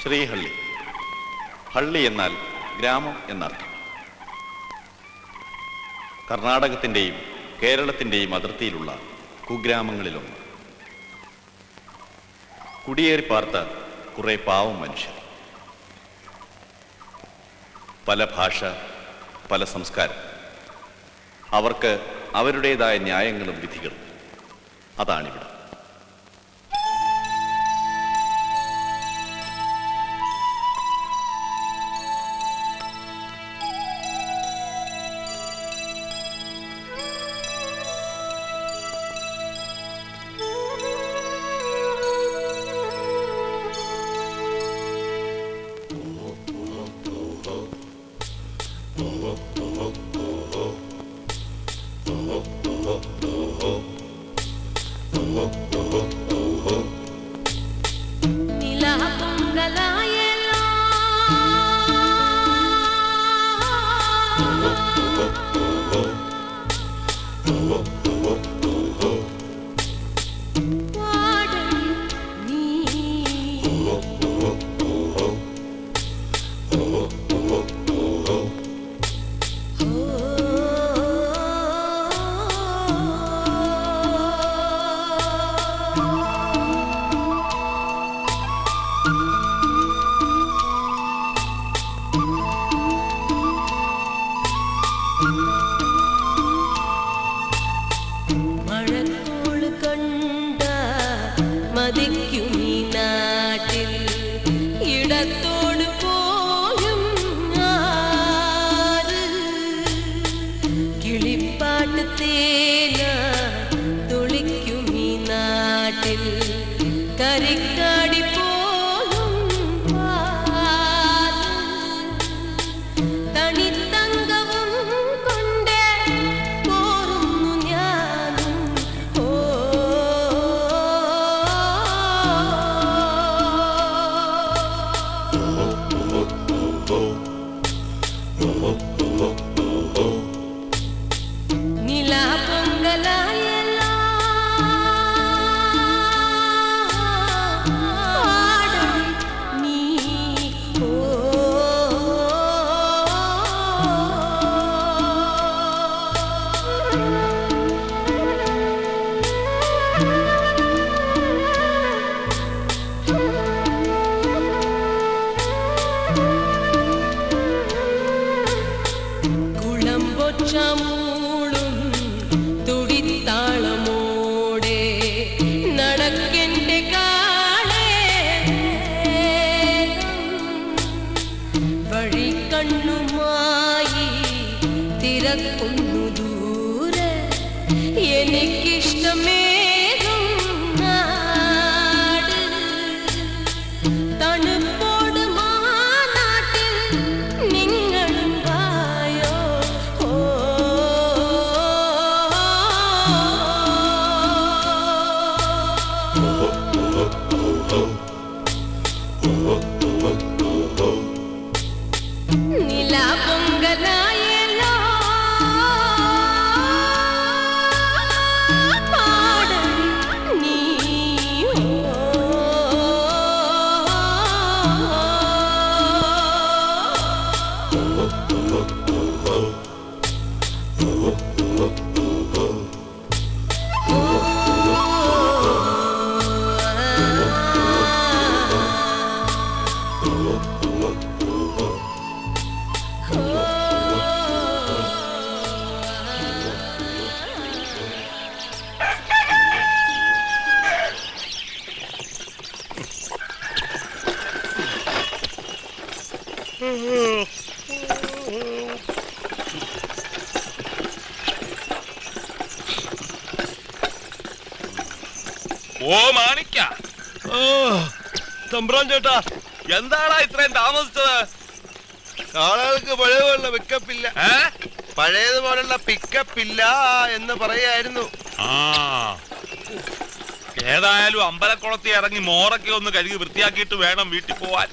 ശ്രീഹള്ളി. ഹള്ളി എന്നാൽ ഗ്രാമം എന്നർത്ഥം. കർണാടകത്തിൻ്റെയും കേരളത്തിൻ്റെയും അതിർത്തിയിലുള്ള കുഗ്രാമങ്ങളിലൊന്ന്. കുടിയേറി പാർത്ത കുറെ പാവം മനുഷ്യർ. പല ഭാഷ, പല സംസ്കാരം. അവർക്ക് അവരുടേതായ ന്യായങ്ങളും വിധികളും. അതാണിവിടെ. ഓ മാണിക്ക, തമ്പ്രാൻ ചേട്ടാ, എന്താടാ ഇത്രയും താമസിച്ചത്? ആളുകൾക്ക് പഴയതുപോലുള്ള പിക്കപ്പില്ല, പഴയതുപോലുള്ള പിക്കപ്പില്ല എന്ന് പറയായിരുന്നു. ഏതായാലും അമ്പലക്കുളത്തിൽ ഇറങ്ങി മോറൊക്കെ ഒന്ന് കഴുകി വൃത്തിയാക്കിയിട്ട് വേണം വീട്ടിൽ പോവാൻ.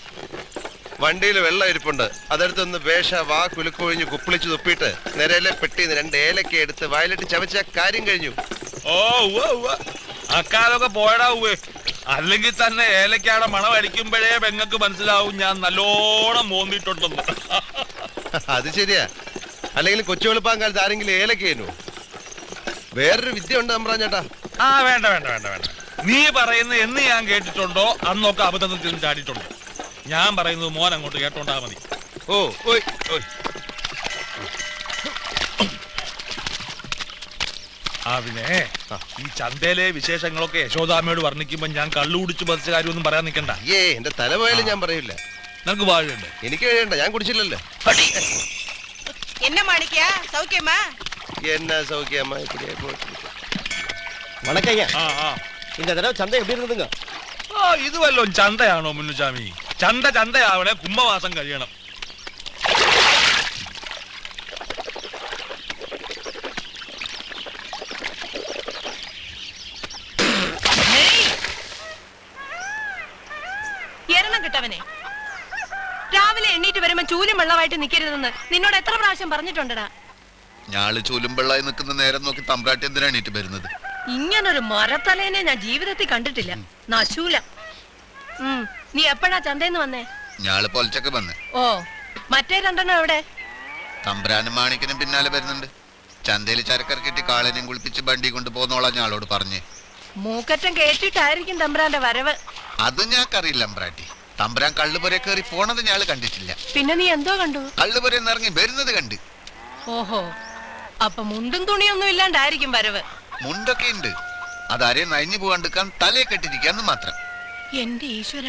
വണ്ടിയിൽ വെള്ളം ഇരിപ്പുണ്ട്, അതെടുത്തൊന്ന് വേഷ വാ കുലുക്കൊഴിഞ്ഞ് കുപ്പിളിച്ച് തുപ്പിയിട്ട് നിരയിലെ പെട്ടിന്ന് 2 ഏലക്ക എടുത്ത് വയലിട്ട് ചവച്ച കാര്യം കഴിഞ്ഞു. ഓ അക്കാലൊക്കെ പോയടാ. അല്ലെങ്കിൽ തന്നെ ഏലക്കാടെ മണം അടിക്കുമ്പോഴേ പെങ്ങൾക്ക് മനസ്സിലാവും ഞാൻ നല്ലോണം മോന്നിട്ടുണ്ടെന്ന്. അത് ശരിയാ. അല്ലെങ്കിൽ കൊച്ചു വെളുപ്പാൻ കാലത്ത് ആരെങ്കിലും ഏലക്കേനു. വേറൊരു വിദ്യ ഉണ്ട് തമ്പ്രാൻ ചേട്ടാ. ആ വേണ്ട വേണ്ട വേണ്ട വേണ്ട. നീ പറയുന്നത് എന്ന് ഞാൻ കേട്ടിട്ടുണ്ടോ അന്നൊക്കെ അബദ്ധത്തിൽ ചാടിയിട്ടുണ്ടോ. ഞാൻ പറയുന്നത് മോൻ അങ്ങോട്ട് കേട്ടോണ്ടാ മതി. ഓ ഓയ് ഓയ്. ആ പിന്നെ ഈ ചന്തയിലെ വിശേഷങ്ങളൊക്കെ യശോദാമ്മയോട് വർണ്ണിക്കുമ്പോ ഞാൻ കള്ളു കുടിച്ച് പതിച്ച കാര്യമൊന്നും പറയാൻ നിൽക്കണ്ട. എന്റെ തല പോയാലും ഞാൻ പറയില്ല. നിനക്ക് വാഴയുണ്ട്. എനിക്ക് കഴിയണ്ട, ഞാൻ കുടിച്ചില്ലല്ലോ. என்ன மாணிக்கியா சௌக்கியமா? എന്നാ സൗഖ്യമ്മ இப்படியே போட்டு. வணக்கங்க. ആ இந்த தடவை சந்தை எப்படி இருந்ததுங்க? ഇത് വല്ലോ ചന്തയാണോ മുന്നുചാമി? ചന്തയാവണേ കുംഭമാസം കഴിയണം. എരണം കിട്ടവനെ, രാവിലെ എണ്ണീറ്റ് വരുമ്പോ ചൂലും വെള്ളമായിട്ട് നിക്കരുതെന്ന് നിന്നോട് എത്ര പ്രാവശ്യം പറഞ്ഞിട്ടുണ്ടടാ. ഞാള് ചൂലും വെള്ളമായി നിൽക്കുന്ന നേരം നോക്കി തമ്പ്രാട്ടി എന്തിനാണ് എണീറ്റ് വരുന്നത്? ഇങ്ങനൊരു മരത്തലേനെ ഞാൻ ജീവിതത്തിൽ കണ്ടിട്ടില്ല. നശൂല. നീ എപ്പോഴാ ചന്തേന്ന് വന്നേ? ഞാള് പൊലച്ചൊക്കെ വന്ന്. ഓ, മറ്റേ രണ്ടെണ്ണം എവിടെ? തമ്പ്രാനും മാണിക്കനും പിന്നാലെ വരുന്നുണ്ട്. ചന്തയിൽ ചരക്കിറക്കിട്ട് കാളനെയും കുളിപ്പിച്ച് വണ്ടി കൊണ്ട് പോന്നോളാം ഞാളോട് പറഞ്ഞേ. മൂക്കറ്റം കേട്ടിട്ടായിരിക്കും തമ്പ്രാന്റെ വരവ്. അത് ഞാക്കറിയില്ല അമ്പ്രാട്ടി. തമ്പ്രാൻ കള്ളുപുര കയറി പോണത് ഞാള് കണ്ടിട്ടില്ല. പിന്നെ നീ എന്തോ കണ്ടു? കള്ളുപുര ഇറങ്ങി വരുന്നത് കണ്ട്. ഓഹോ, അപ്പൊ മുണ്ടും തുണിയൊന്നും ഇല്ലാണ്ടായിരിക്കും വരവ്. മുണ്ടൊക്കെ ഉണ്ട്, അതാരെയും നഴിഞ്ഞു പോകാണ്ടിരിക്കാൻ തലയെ കെട്ടിരിക്കാന്ന് മാത്രം. എന്റെ ഈശ്വര,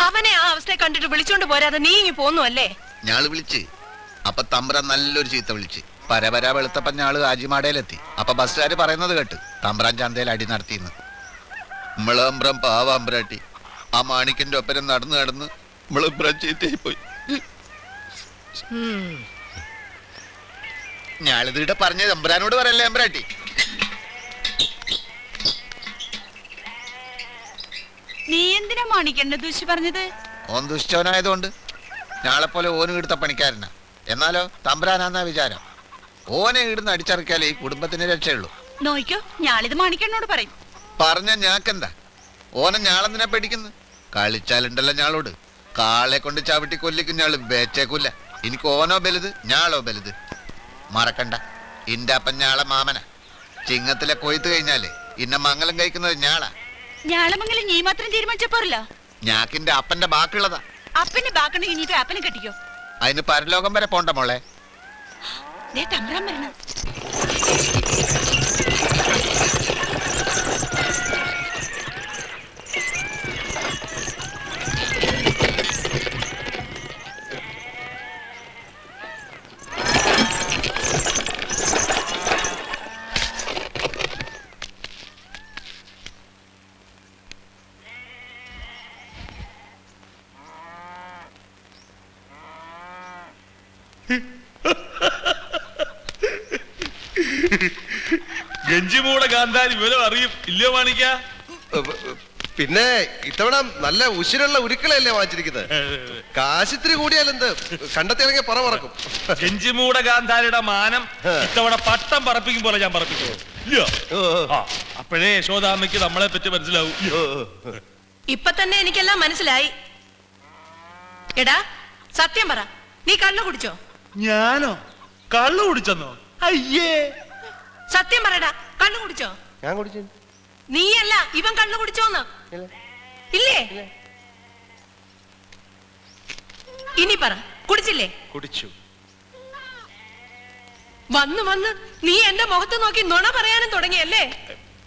അവനെ ആ അവസ്ഥയെ കണ്ടിട്ട് വിളിച്ചോണ്ട് പോരാതെ നീ ഇങ്ങി പോന്നു അല്ലേ? ഞാള് വിളിച്ച് അപ്പൊ തമ്പ്രാൻ നല്ലൊരു ചീത്ത വിളിച്ച്. പരപര വെളുത്തപ്പ ഞാള് ആജിമാടയിലെത്തി. അപ്പൊ ബസ്സുകാര് പറയുന്നത് കേട്ട് തമ്പ്രാൻ ചന്തയിൽ അടി നടത്തിന്ന്. നമ്മളമ്പ്രം പാവ അമ്പ്രാട്ടി. ആ മാണിക്കന്റെ ഒപ്പരം നടന്ന് നമ്മളമ്പ്രം ചീത്തയായി പോയി. ഞാളിതിടെ പറഞ്ഞ തമ്പ്രാനോട് പറയല്ലേ അമ്പ്രാട്ടി. നീ എന്തിനാ മാണിക്കണ്ട ദൂഷി പറഞ്ഞത്? ഓൻ ദുഷ്ടവനായതുകൊണ്ട്. ഞാളെപ്പോലെ ഓന് ഇടുത്ത പണിക്കാരനാ. എന്നാലോ തമ്പ്രാനാന്നാ വിചാരം. ഓനെ ഇടുന്ന് അടിച്ചറക്കിയാലേ ഈ കുടുംബത്തിന് രക്ഷയുള്ളൂ. നോയിക്കോ, ഞാളിത് മാണിക്കണ്ണോട് പറയും. പറഞ്ഞ ഞാക്കെന്താ? ഓനെ ഞാളെന്തിനാ പേടിക്കുന്നു? കളിച്ചാലുണ്ടല്ലോ ഞാളോട്. കാളെ കൊണ്ട് ചവിട്ടി കൊല്ലിക്കും ഞാള് വേച്ചേക്കൂല. എനിക്ക് ഓനോ ബലുത് ഞാളോ ബലുത്. മറക്കണ്ട, ഇന്റെ അപ്പൻ ഞാളെ മാമന. ചിങ്ങത്തിലെ കൊയ്ത്ത് കഴിഞ്ഞാല് ഇന്ന മംഗലം കഴിക്കുന്നത് ഞാളാ. ഞാളമംഗലം നീ മാത്രം തീരുമാനിച്ചപ്പോരല്ലോ. ഞാക്കിന്റെ അപ്പന്റെ ബാക്കിയുള്ളതാ. അപ്പന്റെ ബാക്കുണ്ടെങ്കിൽ ഇനിയിപ്പോ അപ്പനെ കെട്ടിക്കോ. അതിന് പരലോകം വരെ പോണ്ട മോളെ. തമ്പ്രാൻ വരണം. ഗഞ്ചിമൂടെ കാന്താരി വിവരം അറിയും ഇല്ലയോ മാണിക്ക? പിന്നെ ഇത്തവണ നല്ല ഉശിരുള്ള ഉരുക്കളല്ലേ വാങ്ങിച്ചിരിക്കുന്നത്. കാശിത്തിരി കൂടിയാലെന്ത്, കണ്ടെത്തി ഇറങ്ങിയ പറ പറക്കും. ഗഞ്ചിമൂടെ കാന്താരിയുടെ മാനം ഇത്തവണ പട്ടം പറപ്പിക്കും പോലെ ഞാൻ പറപ്പിക്കും. ഇല്ലയോ? അപ്പോഴേ യശോദാമ്മയ്ക്ക് നമ്മളെ പറ്റി മനസ്സിലാവും. ഇപ്പൊ തന്നെ എനിക്കെല്ലാം മനസ്സിലായി. എടാ സത്യം പറ, നീ കള്ളു കുടിച്ചോ? ഞാനോ? കള്ളു കുടിച്ചെന്നോ? അയ്യേ, സത്യം പറയടാ, കള്ളു കുടിച്ചോ? ഞാൻ കുടിച്ചു. നീയല്ല, ഇവൻ കള്ളു കുടിച്ചോന്ന്? ഇല്ലേ? ഇനി പറ, കുടിച്ചില്ലേ? കുടിച്ചു. വന്ന് നീ എന്റെ മുഖത്ത് നോക്കി നുണ പറയാനും തുടങ്ങിയല്ലേ?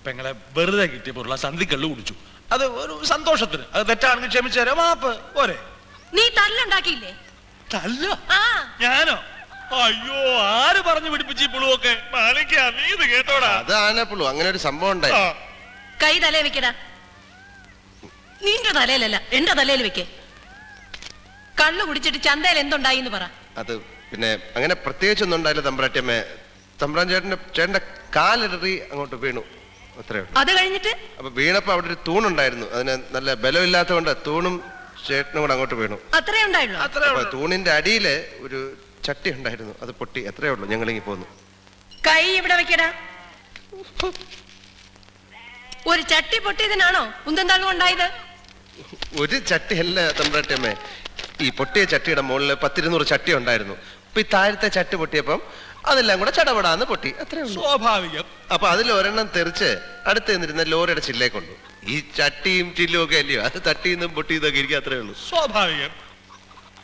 പെങ്ങളെ വെറുതെ കിട്ടിയപ്പോഴുള്ള സന്ധി കള്ളു കുടിച്ചു. അത് ഒരു സന്തോഷത്തിന്. അത് തെറ്റാണെങ്കിൽ ക്ഷമിച്ചു തരാം, മാപ്പ് പോരെ. നീ തല്ലുണ്ടാക്കിയില്ലേ? തല്ല? ആ, ഞാനോ? അയ്യോ, ആര് പറഞ്ഞു പിടിപ്പിച്ചു പുളുവൊക്കെ? മാണിക്കാ, നീ ഇത് കേട്ടോടാ? അതാണ് പുള്ളു, അങ്ങനെ ഒരു സംഭവം ഉണ്ടായി. കൈ തലേ വെക്കടാ. നിന്റെ തലയിലല്ല, എന്റെ തലയിൽ വെക്കേ. കള്ളു കുടിച്ചിട്ട് ചന്തയിൽ എന്തുണ്ടായി എന്ന് പറ. അത് പിന്നെ അങ്ങനെ പ്രത്യേകിച്ചൊന്നും ഉണ്ടായില്ല തമ്പ്രാട്ടിയമ്മേ. തമ്പ്രാൻ ചേട്ടന്റെ കാലിടറി അങ്ങോട്ട് വീണു, അത്രേ ഉള്ളൂ. അത് കഴിഞ്ഞിട്ട്? അപ്പൊ വീണപ്പോ അവിടെ ഒരു തൂണുണ്ടായിരുന്നു. അതിന് നല്ല ബലമില്ലാത്തതുകൊണ്ട് തൂണും ചേട്ടനും കൂടെ അങ്ങോട്ട് വീണു. അത്രേ ഉണ്ടായുള്ളൂ? അപ്പൊ തൂണിന്റെ അടിയില് ഒരു ചട്ടി ഉണ്ടായിരുന്നു, അത് പൊട്ടി. എത്രയേ ഉള്ളൂ. ഞങ്ങളിങ്ങി പോന്നു. കൈ ഇവിടെ വെക്കടാ. ഒരു ചട്ടി പൊട്ടിയതിനാണോ ഉന്തന്താളും ഉണ്ടായത്? ഒരു ചട്ടിയല്ല തമ്പ്രാട്ടിയമ്മേ, ഈ പൊട്ടിയ ചട്ടിയുടെ മുകളിൽ 10-200 ചട്ടി ഉണ്ടായിരുന്നു. അപ്പൊ ഈ താഴത്തെ ചട്ടി പൊട്ടിയപ്പം അതെല്ലാം കൂടെ ചടപടാന്ന് പൊട്ടി, അത്രേ ഉള്ളൂ. സ്വാഭാവികം. അപ്പൊ അതിൽ ഒരെണ്ണം തെറിച്ച് അടുത്ത് നിന്നിരുന്ന ലോറിയുടെ ചില്ലേ കൊണ്ടു. ഈ ചട്ടിയും ചില്ലും ഒക്കെ അല്ലയോ, അത് തട്ടിന്നും പൊട്ടിയതൊക്കെ ഇരിക്കും, അത്രേ ഉള്ളൂ. സ്വാഭാവികം.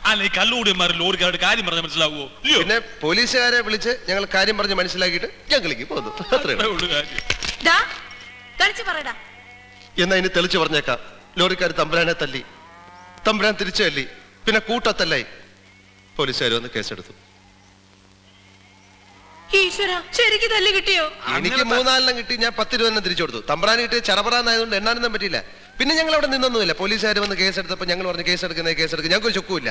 അല്ല, ഈ കള്ളുകൂടിയന്മാർ ലോറിക്കാരുടെ കാര്യം പറഞ്ഞാൽ മനസ്സിലാവുമോ? പിന്നെ പോലീസുകാരെ വിളിച്ച് ഞങ്ങൾ കാര്യം പറഞ്ഞ് മനസ്സിലാക്കിയിട്ട് ഞങ്ങളിലേക്ക് പോന്നു, അത്രേ ഉള്ളൂ. ദാ, തെളിച്ച് പറയടാ. എന്നാ ഇനി തെളിച്ചു പറഞ്ഞേക്കാം. ലോറിക്കാർ തമ്പുരാനെ തല്ലി, തമ്പുരാൻ തിരിച്ചു തല്ലി, പിന്നെ കൂട്ടത്തല്ലായി. പോലീസുകാർ വന്ന് കേസെടുത്തു. ഈശ്വര, ശരിക്ക് തല്ല് കിട്ടിയോ? എനിക്ക് 3-4 കിട്ടി, ഞാൻ 10 രൂപ തന്നെ തിരിച്ചു കൊടുത്തു. തമ്പ്രാൻ കിട്ടിയ ചറപറാന്നായതുകൊണ്ട് എണ്ണാനൊന്നും പറ്റിയില്ല. പിന്നെ ഞങ്ങൾ അവിടെ നിന്നൊന്നുമില്ല. പോലീസുകാർ വന്ന് കേസെടുത്തപ്പോൾ ഞങ്ങൾ പറഞ്ഞു കേസെടുക്കും, ഞങ്ങൾക്ക് ചൊക്കുമില്ല.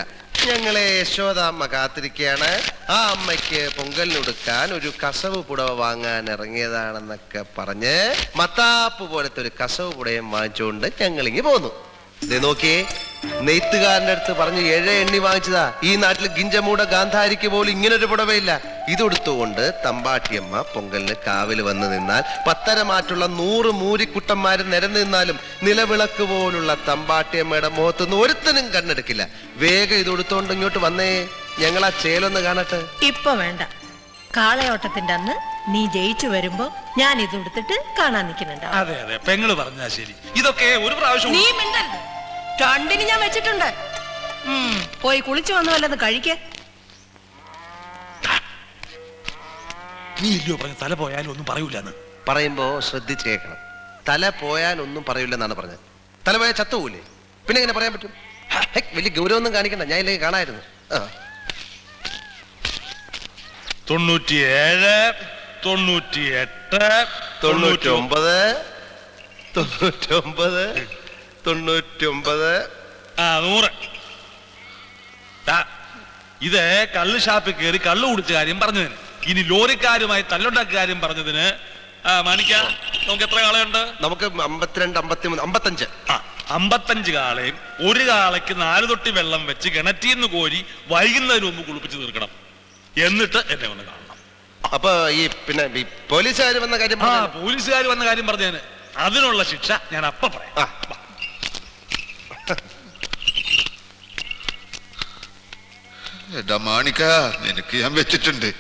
ഞങ്ങളെ യശോദാമ്മ കാത്തിരിക്കുകയാണ്. ആ അമ്മയ്ക്ക് പൊങ്കലിനൊടുക്കാൻ ഒരു കസവ് പുടവ വാങ്ങാൻ ഇറങ്ങിയതാണെന്നൊക്കെ പറഞ്ഞ് മത്താപ്പ് പോലത്തെ ഒരു കസവ് പുടയും വാങ്ങിച്ചുകൊണ്ട് ഞങ്ങളിങ്ങി പോന്നു. ഇത് നോക്കിയേ, നെയ്ത്തുകാരന്റെ അടുത്ത് പറഞ്ഞ് 7 എണ്ണി വാങ്ങിച്ചതാ. ഈ നാട്ടിൽ ഗിഞ്ചമൂട ഗാന്ധാരിക്ക് പോലും ഇങ്ങനൊരു പുടവയില്ല. ഇതെടുത്തുകൊണ്ട് തമ്പാട്ടിയമ്മ പൊങ്കലിന് കാവിൽ വന്ന് നിന്നാൽ 10 മാറ്റുള്ള 100 മൂരിക്കുട്ടന്മാര് നിരന്ന് നിന്നാലും നിലവിളക്ക് പോലുള്ള തമ്പാട്ടിയമ്മയുടെ മുഖത്തൊന്നും ഒരുത്തനും കണ്ണെടുക്കില്ല. വേഗം ഇതെടുത്തോണ്ട് ഇങ്ങോട്ട് വന്നേ, ഞങ്ങൾ ആ ചേലൊന്ന് കാണട്ടെ. ഇപ്പൊ വേണ്ട. കാളയോട്ടത്തിന്റെ അന്ന് നീ ജയിച്ചു വരുമ്പോ ഞാൻ ഇത് എടുത്തിട്ട് കാണാൻ നിൽക്കുന്നുണ്ട്. അതെ അതെ, പെങ്ങള് പറഞ്ഞാ ശരി. ഇതൊക്കെ ഒരു പ്രാവശ്യം നീ മിണ്ടരുത്. 2 ഞാൻ വെച്ചിട്ടുണ്ട്. പോയി കുളിച്ചു വന്നു വല്ലത് കഴിക്കേ. നീ ഇല്ലയോ പറഞ്ഞ തല പോയാലും ഒന്നും പറയൂലെന്ന്. പറയുമ്പോ ശ്രദ്ധിച്ച് കേൾക്കണം. തല പോയാൽ ഒന്നും പറയില്ലെന്നാണ് പറഞ്ഞത്. തല പോയാൽ ചത്തുപോലേ, പിന്നെ എങ്ങനെ പറയാൻ പറ്റും? വലിയ ഗൗരവൊന്നും കാണിക്കണ്ട, ഞാൻ ഇല്ലെങ്കിൽ കാണായിരുന്നു. 97, 98, 99, 99, 99. 100. ഇത് കള്ള് ഷാപ്പിൽ കയറി കള്ളു കുടിച്ച കാര്യം പറഞ്ഞതിന്, ഇനി ലോറിക്കാരുമായി തല്ലുണ്ടാക്കിയ കാര്യം പറഞ്ഞതിന് മാണിക്ക നമുക്ക് എത്ര കാളയുണ്ട്? നമുക്ക് 52, 53, 55. 55 കാളയും ഒരു കാളയ്ക്ക് 4 തൊട്ടി വെള്ളം വെച്ച് കിണറ്റിന്ന് കോരി വൈകുന്നതിന് മുമ്പ് കുളിപ്പിച്ച് തീർക്കണം. എന്നിട്ട് എന്നെ ഒന്ന് കാണണം. അപ്പൊ ഈ പിന്നെ ഈ പോലീസുകാർ വന്ന കാര്യം പോലീസുകാർ വന്ന കാര്യം പറഞ്ഞതിന് അതിനുള്ള ശിക്ഷ ഞാൻ അപ്പ പറയാം. എടാ മാണിക്ക, നിനക്ക് ഞാൻ വെച്ചിട്ടുണ്ട്.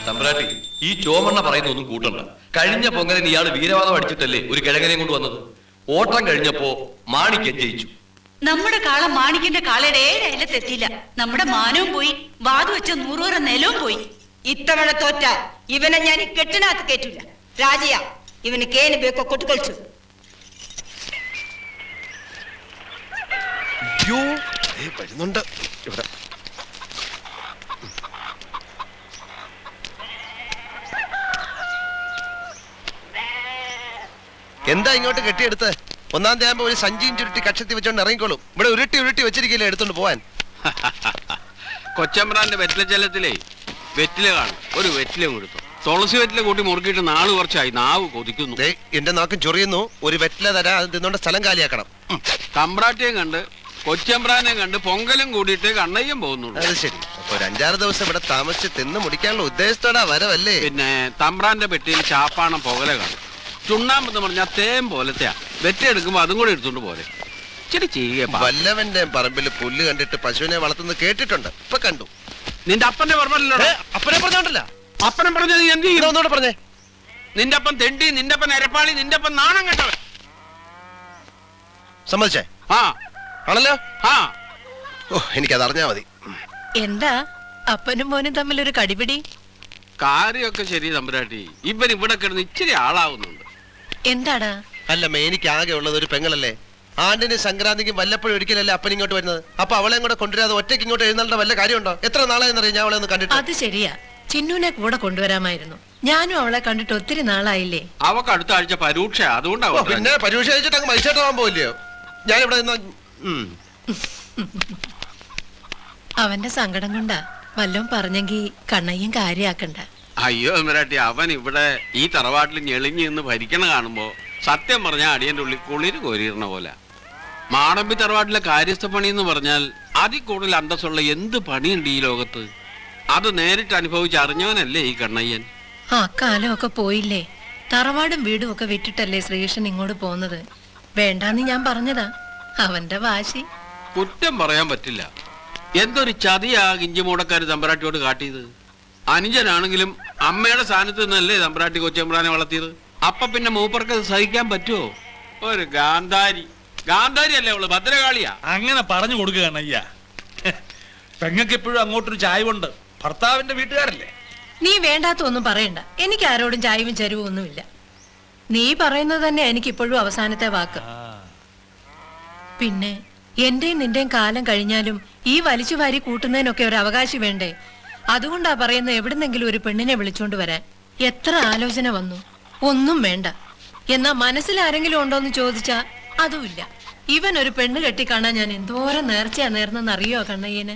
തമ്പ്രാട്ടി, ഈ ചോമണ്ണ പറയുന്ന ഒന്നും കൂട്ടണ്ട. കഴിഞ്ഞ പൊങ്കലിന് ഇയാള് വീരവാദം അടിച്ചിട്ടല്ലേ ഒരു കിഴങ്ങനെയും കൊണ്ട് വന്നത്. ഓട്ടം കഴിഞ്ഞപ്പോ മാണിക്യൻ ജയിച്ചു. നമ്മുടെ കാള മാണിക്കിന്റെ കാളയുടെ 7 അയലത്തെത്തിയില്ല. നമ്മുടെ മാനവും പോയി, വാതു വെച്ച 100 നിലവും പോയി. ഇത്തവണ തോറ്റ ഇവനെ ഞാൻ ഈ കെട്ടിനകത്ത് കേറ്റില്ല. രാജയ, ഇവന് കേന് ബേക്കോ കൊട്ടുകൊളിച്ചു. വരുന്നുണ്ട് ഇവിടെ. എന്താ ഇങ്ങോട്ട് കെട്ടിയെടുത്ത്? 1-ാം തീയതി ആകുമ്പോ ഒരു സഞ്ചിയും ചുരുട്ടി കക്ഷത്തി വെച്ചോണ്ട് ഇറങ്ങിക്കോളും. ഇവിടെ ഉരുട്ടി വെച്ചിരിക്കില്ലേ എടുത്തോണ്ട് പോവാൻ. കൊച്ചമ്പ്രാന്റെ വെറ്റിലച്ചലത്തിലേ വെറ്റില കാണും. ഒരു വെറ്റില കൊടുത്തു, തുളസി വെറ്റില കൂട്ടി മുറുക്കിയിട്ട് 4 വർഷമായി. നാവ് കൊതിക്കുന്നു. എന്റെ നാക്കും ചൊറിയുന്നു. ഒരു വെറ്റില തരാ, അത് തിന്നോണ്ട് സ്ഥലം കാലിയാക്കണം. തമ്പ്രാട്ടിയും കണ്ട് കൊച്ചമ്പ്രാനെ കണ്ട് പൊങ്കലും കൂടിയിട്ട് കണ്ണയ്യം പോകുന്നുള്ളൂ. അത് ശരി. അപ്പൊ ഒരു 5-6 ദിവസം ഇവിടെ താമസിച്ച് തിന്ന് മുടിക്കാനുള്ള ഉദ്ദേശത്തോടാ വരവല്ലേ? പിന്നെ തമ്പ്രാന്റെ പെട്ടിയിൽ ചാപ്പാണം പുകല കാണും. ചുണ്ണാമ്പെന്ന് പറഞ്ഞാൽ തേം പോലത്തെയാ. വെറ്റെടുക്കുമ്പോ അതും കൂടെ എടുത്തോണ്ട് പോരെ. ഇച്ചിരി ചെയ്യ. വല്ലവന്റെ പറമ്പിൽ പുല്ല് കണ്ടിട്ട് പശുവിനെ വളർത്തുന്നത് കേട്ടിട്ടുണ്ട്. ഇപ്പൊ കണ്ടു. നിന്റെ അപ്പന്റെ പറമ്പല്ലോ. അപ്പനെ പറഞ്ഞോണ്ടല്ല, അപ്പനെ പറഞ്ഞത് നീ എന്ത് ചെയ്യും? ഒന്നുകൂടെ പറഞ്ഞേ. നിന്റെ അപ്പം തെണ്ടി, നിന്റെ അപ്പം എരപ്പാളി, നിന്റെ അപ്പം നാണം കെട്ടവൻ. സമ്മതിച്ചേ? ആ ആണല്ലോ. ആ ഓ, എനിക്കത് അറിഞ്ഞാ മതി. എന്താ അപ്പനും മോനും തമ്മിൽ ഒരു കടിപിടി? കാര്യമൊക്കെ ശരി തമ്പുരാട്ടി. ഇവൻ ഇവിടെ കിടന്ന് ഇച്ചിരി ആളാവുന്നുണ്ട്. എന്താടാ? അല്ലമ്മ, എനിക്ക് ആകെ ഉള്ളത് ഒരു പെങ്ങളല്ലേ. ആണ്ടിന് സംക്രാന്തിക്കും വല്ലപ്പോഴും ഒരിക്കലല്ലേ അപ്പൻ ഇങ്ങോട്ട് വരുന്നത്. അപ്പൊ അവളെയും കൂടെ കൊണ്ടുവരാതെ ഒറ്റയ്ക്ക് ഇങ്ങോട്ട് എഴുന്നേണ്ട വല്ല കാര്യമുണ്ടോ? എത്ര നാളായെന്നറിയാം ഞാൻ അവളെ ഒന്ന് കണ്ടിട്ട്. അത് ശരിയാ, ചിന്നുനെ കൂടെ കൊണ്ടുവരാമായിരുന്നു. ഞാനും അവളെ കണ്ടിട്ട് ഒത്തിരി നാളായില്ലേ. അവക്ക് അടുത്ത ആഴ്ച പരീക്ഷ, അതുകൊണ്ടാവും. പിന്നെ പരീക്ഷ കഴിച്ചിട്ട് അങ്ങ് മരിച്ചേട്ടാവാൻ പോവില്ലയോ? ഞാനിവിടെ അവന്റെ സങ്കടം കൊണ്ടാ. വല്ലതും പറഞ്ഞെങ്കി കണ്ണയ്യും കാര്യാക്കണ്ട. അയ്യോ തമ്പുരാട്ടി, അവൻ ഇവിടെ ഈ തറവാട്ടിൽ ഞെളിഞ്ഞ് നിന്ന് ഭരിക്കണ കാണുമ്പോ സത്യം പറഞ്ഞാൽ അടിയന്റെ ഉള്ളിൽ കുളിര് കോരിയിരുന്ന പോലെ. മാടമ്പി തറവാട്ടിലെ കാര്യസ്ഥ പണി എന്ന് പറഞ്ഞാൽ അതിൽ കൂടുതൽ അന്തസ്സുള്ള എന്ത് പണിയുണ്ട് ഈ ലോകത്ത്? അത് നേരിട്ട് അനുഭവിച്ച് അറിഞ്ഞവനല്ലേ ഈ കണ്ണയ്യൻ. ആ കാലമൊക്കെ പോയില്ലേ. തറവാടും വീടും ഒക്കെ വിട്ടിട്ടല്ലേ ശ്രീകൃഷ്ണൻ ഇങ്ങോട്ട് പോകുന്നത്. വേണ്ടാന്ന് ഞാൻ പറഞ്ഞതാ, അവന്റെ വാശി. കുറ്റം പറയാൻ പറ്റില്ല. എന്തൊരു ചതിയാ കിഞ്ചിമൂടക്കാര് തമ്പുരാട്ടിയോട് കാട്ടിയത്. അനുജനാണെങ്കിലും അമ്മയുടെ സ്ഥാനത്ത് നിന്നല്ലേ തമ്പുരാട്ടി കൊച്ചമ്പ്രാനെ വളർത്തിയത്. അപ്പൊ പിന്നെ മൂപ്പർക്ക് അത് സഹിക്കാൻ പറ്റുമോ? ഒരു ഗാന്ധാരി അല്ലേ അവള്, ഭദ്രകാളിയാ. അങ്ങനെ പറഞ്ഞു കൊടുക്കുക അയ്യ. പെങ്ങൾക്ക് എപ്പോഴും അങ്ങോട്ടൊരു ചായവുണ്ട്. ഭർത്താവിന്റെ വീട്ടുകാരല്ലേ. നീ വേണ്ടാത്ത ഒന്നും പറയണ്ട. എനിക്ക് ആരോടും ചായവും ചരിവും ഒന്നുമില്ല. നീ പറയുന്നത് തന്നെ എനിക്കിപ്പോഴും അവസാനത്തെ വാക്ക്. പിന്നെ എന്റെയും നിന്റെയും കാലം കഴിഞ്ഞാലും ഈ വലിച്ചു വാരി കൂട്ടുന്നതിനൊക്കെ ഒരു അവകാശം വേണ്ടേ? അതുകൊണ്ടാ പറയുന്നത് എവിടുന്നെങ്കിലും ഒരു പെണ്ണിനെ വിളിച്ചോണ്ട് വരാൻ. എത്ര ആലോചന വന്നു, ഒന്നും വേണ്ട. എന്നാ മനസ്സിൽ ആരെങ്കിലും ഉണ്ടോന്ന് ചോദിച്ചാ അതുമില്ല. ഇവൻ ഒരു പെണ്ണ് കെട്ടിക്കാണാൻ ഞാൻ എന്തോരം നേർച്ചയാ നേർന്നെന്നറിയോ കണ്ണയ്യന്?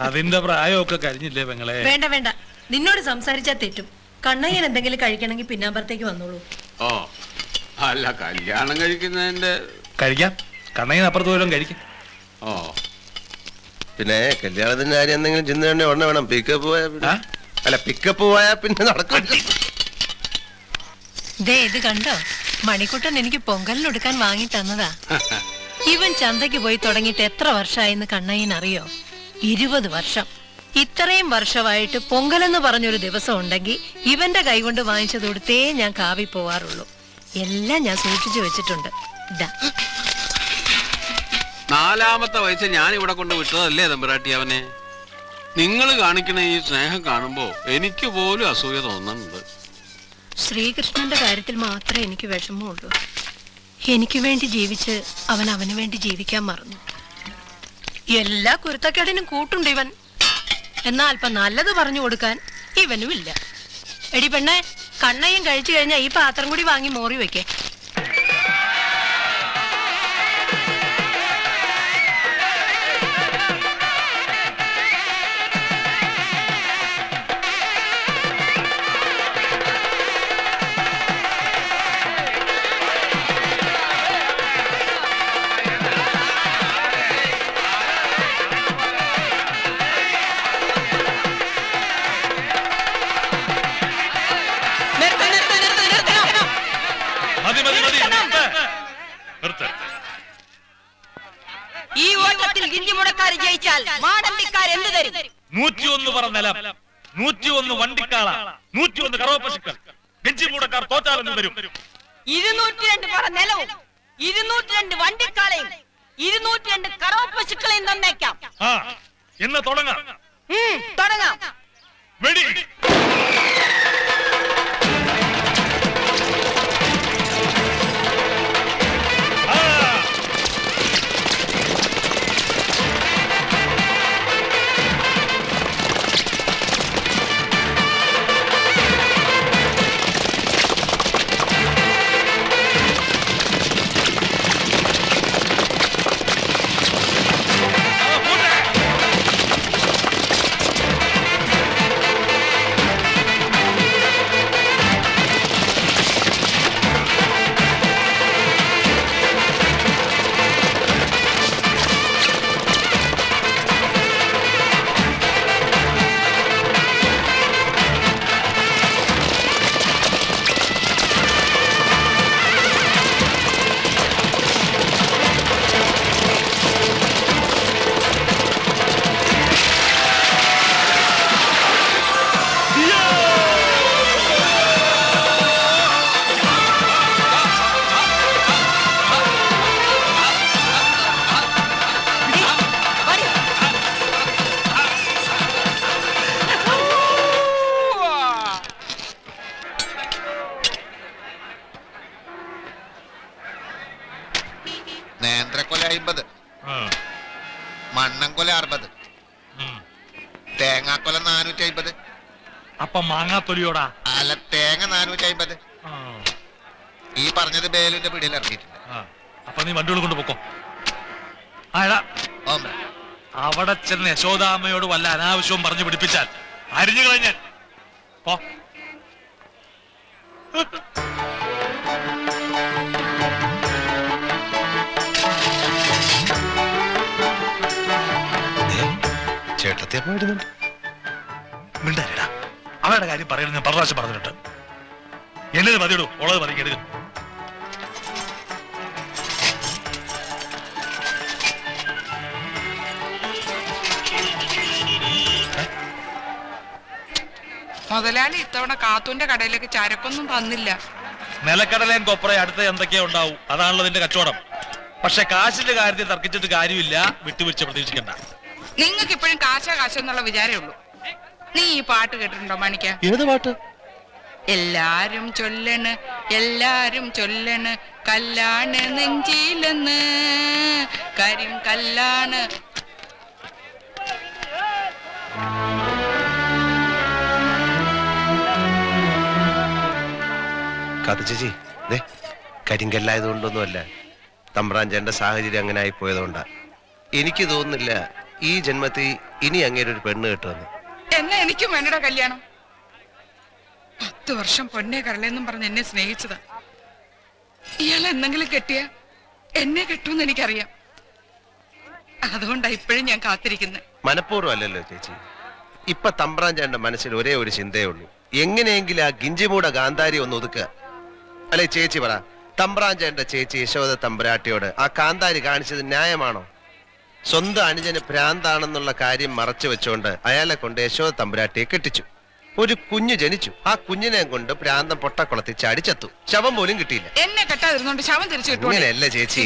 അതിന്റെ പ്രായമൊക്കെ കഴിഞ്ഞില്ലേ പെങ്ങളെ? വേണ്ട വേണ്ട, നിന്നോട് സംസാരിച്ചാ തെറ്റും. കണ്ണയ്യൻ എന്തെങ്കിലും കഴിക്കണമെങ്കിൽ പിന്നാമ്പറത്തേക്ക് വന്നോളൂ. ഓ അല്ല, കല്യാണം കഴിക്കുന്നതിന്റെ കഴിക്കാം. കണ്ണയ്യൻ അപ്പുറത്ത് പോലും കഴിക്കാം. ഓ പിന്നെ കല്യാണത്തിന്റെ കാര്യം എന്തെങ്കിലും ചിന്ത തന്നെ ഉടനെ വേണം. പിക്കപ്പ് പോയാ അല്ല, പിക്കപ്പ് പോയാ പിന്നെ നടക്കും. ദേ ഇത് കണ്ടോ, മണിക്കുട്ടൻ എനിക്ക് പൊങ്കലിനൊടുക്കാൻ വാങ്ങി തന്നതാ. ഇവൻ ചന്തയ്ക്ക് പോയി തുടങ്ങിയിട്ട് എത്ര വർഷമായിന്ന് കണ്ണയ്യൻ അറിയോ? 20 വർഷം. ഇത്രയും വർഷമായിട്ട് പൊങ്കലെന്ന് പറഞ്ഞൊരു ദിവസം ഉണ്ടെങ്കിൽ ഇവന്റെ കൈകൊണ്ട് വാങ്ങിച്ചത് കൊടുത്തേ ഞാൻ കാവി പോവാറുള്ളൂ. എല്ലാം ഞാൻ സൂക്ഷിച്ചു വെച്ചിട്ടുണ്ട്. ഇതാ 4-ാമത്തെ വയസ്സിൽ ഞാൻ ഇവിടെ കൊണ്ട് വിട്ടതല്ലേ തമ്പുരാട്ടി അവനെ. നിങ്ങൾ കാണിക്കുന്ന ഈ സ്നേഹം കാണുമ്പോ എനിക്ക് പോലും അസൂയ തോന്നുന്നുണ്ട്. ശ്രീകൃഷ്ണന്റെ കാര്യത്തിൽ മാത്രമേ എനിക്ക് വിഷമമുള്ളൂ. എനിക്ക് വേണ്ടി ജീവിച്ച് അവൻ അവന് വേണ്ടി ജീവിക്കാൻ മറന്നു. എല്ലാ കുരുത്തക്കേടിനും കൂട്ടുണ്ട് ഇവൻ. എന്നാൽ അല്പം നല്ലത് പറഞ്ഞു കൊടുക്കാൻ ഇവനും ഇല്ല. എടി പെണ്ണെ, കണ്ണയും കഴിച്ചു കഴിഞ്ഞാൽ ഈ പാത്രം കൂടി വാങ്ങി മോറി വെക്കേ. ഈ ഓട്ടത്തിൽ ഗിഞ്ചിമുടക്കാർ ജയിച്ചാൽ മാടമ്പിക്കാർ എന്ത് തരും? 101 പറ നിലം, 101 വണ്ടിക്കാള, 101 കറവപ്പശുക്കൾ. ഗിഞ്ചിമൂടക്കാർ തോറ്റാൽ എന്ത് തരും? 202 പറ നിലവും, 202 വണ്ടിക്കാളെയും, 202 കറവപ്പശുക്കളെയും തന്നേക്കാം. എന്ന് തുടങ്ങാം. തുടങ്ങാം. വെടി. നേന്ത്രക്കൊല 50, മണ്ണൻകൊല 60, തേങ്ങാക്കൊല 450. അപ്പൊ മാങ്ങാത്തൊലിയോടാ? അല്ല, തേങ്ങ 450. ഈ പറഞ്ഞത് ബേലുവിന്റെ പിടിയിൽ ഇറങ്ങിയിട്ടുണ്ട്. അപ്പൊ നീ വണ്ടികൾ കൊണ്ട് പൊക്കോ. അവിടെ ചെന്ന് യശോദാമ്മയോട് വല്ല അനാവശ്യവും പറഞ്ഞു പിടിപ്പിച്ചാൽ അരിഞ്ഞു കളഞ്ഞാൽ പോ. ചേട്ടത്തിയമ്മ വരുന്നുണ്ട്. മിണ്ടാരിടാ, അവരുടെ കാര്യം പറയുന്നത് ഞാൻ പ്രാവശ്യം പറഞ്ഞിട്ട്. എന്നത് മതിയിടൂ, ഉള്ളത് മതി എടുക്കും. മുതലാളി ഇത്തവണ കാത്തൂന്റെ കടയിലേക്ക് ചരക്കൊന്നും തന്നില്ല. നിലക്കടലേൻ കൊപ്ര അടുത്ത എന്തൊക്കെയോ ഉണ്ടാവും, അതാണല്ലോ നിന്റെ കച്ചവടം. പക്ഷെ കാശിന്റെ കാര്യത്തിൽ തർക്കിച്ചിട്ട് കാര്യമില്ല, വിട്ടുവീഴ്ച പ്രതീക്ഷിക്കണ്ട. നിങ്ങൾക്ക് ഇപ്പോഴും കാശെന്നുള്ള വിചാരമേ ഉള്ളൂ. നീ ഈ പാട്ട് കേട്ടിട്ടുണ്ടോ മാണിക്ക? ഏത് പാട്ട്? എല്ലാരും ചൊല്ലണ് കല്ലാണ് നെഞ്ചിലെന്ന്, കരിം കല്ലാണ്. ചേച്ചി ദേ കരിങ്കല്ലായതുകൊണ്ടൊന്നുമല്ല, തമ്പ്രാഞ്ചേന്റെ സാഹചര്യം അങ്ങനെ ആയി പോയതുകൊണ്ടാ. എനിക്ക് തോന്നുന്നില്ല ഈ ജന്മത്തിൽ ഇനി അങ്ങേരെ ഒരു പെണ്ണ് കിട്ടുമെന്ന്. എന്നെ എനിക്കും വേണ്ടടാ കല്യാണം. 10 വർഷം പൊന്നെ കരളെന്നും പറഞ്ഞ് എന്നെ സ്നേഹിച്ചതാ. ഇയാൾ എന്തെങ്കിലും കെട്ടിയ എന്നെ കെട്ടുമെന്ന് എനിക്കറിയാം. അതുകൊണ്ടാ ഇപ്പോഴും ഞാൻ കാത്തിരിക്കുന്നത്. മനഃപൂർവ്വം അല്ലല്ലോ ചേച്ചി. ഇപ്പൊ തമ്പ്രാഞ്ചേന്റെ മനസ്സിൽ ഒരേ ഒരു ചിന്തയേ ഉള്ളൂ, എങ്ങനെയെങ്കിലും ആ ഗിഞ്ചിമൂട ഗാന്ധാരി ഒന്ന് ഒതുക്കുക. അല്ലെ ചേച്ചി പറ, തമ്പ്രാഞ്ചേന്റെ ചേച്ചി യശോദ തമ്പുരാട്ടിയോട് ആ കാന്താരി കാണിച്ചത് ന്യായമാണോ? സ്വന്തം അനുജന് ഭ്രാന്താണെന്നുള്ള കാര്യം മറച്ചു വെച്ചുകൊണ്ട് അയാളെ കൊണ്ട് യശോദ തമ്പുരാട്ടിയെ കെട്ടിച്ചു. ഒരു കുഞ്ഞു ജനിച്ചു. ആ കുഞ്ഞിനെ കൊണ്ട് ഭ്രാന്തം പൊട്ടക്കുളത്തി ചാടിച്ചെത്തു. ശവം പോലും കിട്ടിയില്ല. എന്നെ കെട്ടാതിരുന്നോണ്ട് ശവം തിരിച്ചു കിട്ടും. ഇങ്ങനെയല്ല ചേച്ചി.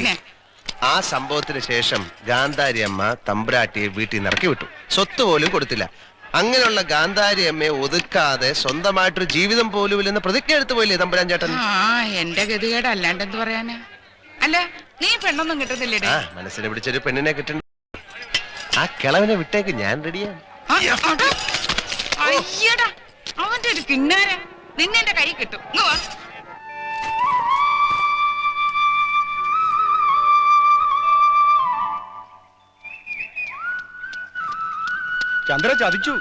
ആ സംഭവത്തിന് ശേഷം ഗാന്ധാരി അമ്മ തമ്പുരാട്ടിയെ വീട്ടിൽ നിന്ന് ഇറക്കി വിട്ടു. സ്വത്ത് പോലും കൊടുത്തില്ല. അങ്ങനെയുള്ള ഗാന്ധാരി അമ്മയെ ഒതുക്കാതെ സ്വന്തമായിട്ടൊരു ജീവിതം പോലും ഇല്ലെന്ന് പ്രതിജ്ഞ എടുത്തു പോയില്ലേ തമ്പുരാൻ ചേട്ടൻ? എന്റെ ഗതികേട് അല്ലാണ്ട് എന്ത് പറയാനാ? അല്ല, നീ പെണ്ണൊന്നും കിട്ടുന്നില്ലേ? മനസ്സിനെ പിടിച്ചൊരു പെണ്ണിനെ കിട്ടണ്ട. ആ കിളവനെ വിട്ടേക്ക്, ഞാൻ റെഡിയാണ്. അയ്യടാ, അവന്റെ ഒരു കിന്നാര നിന്നെ എന്റെ കൈ കിട്ടും. ചന്ദ്ര ചതിച്ചു.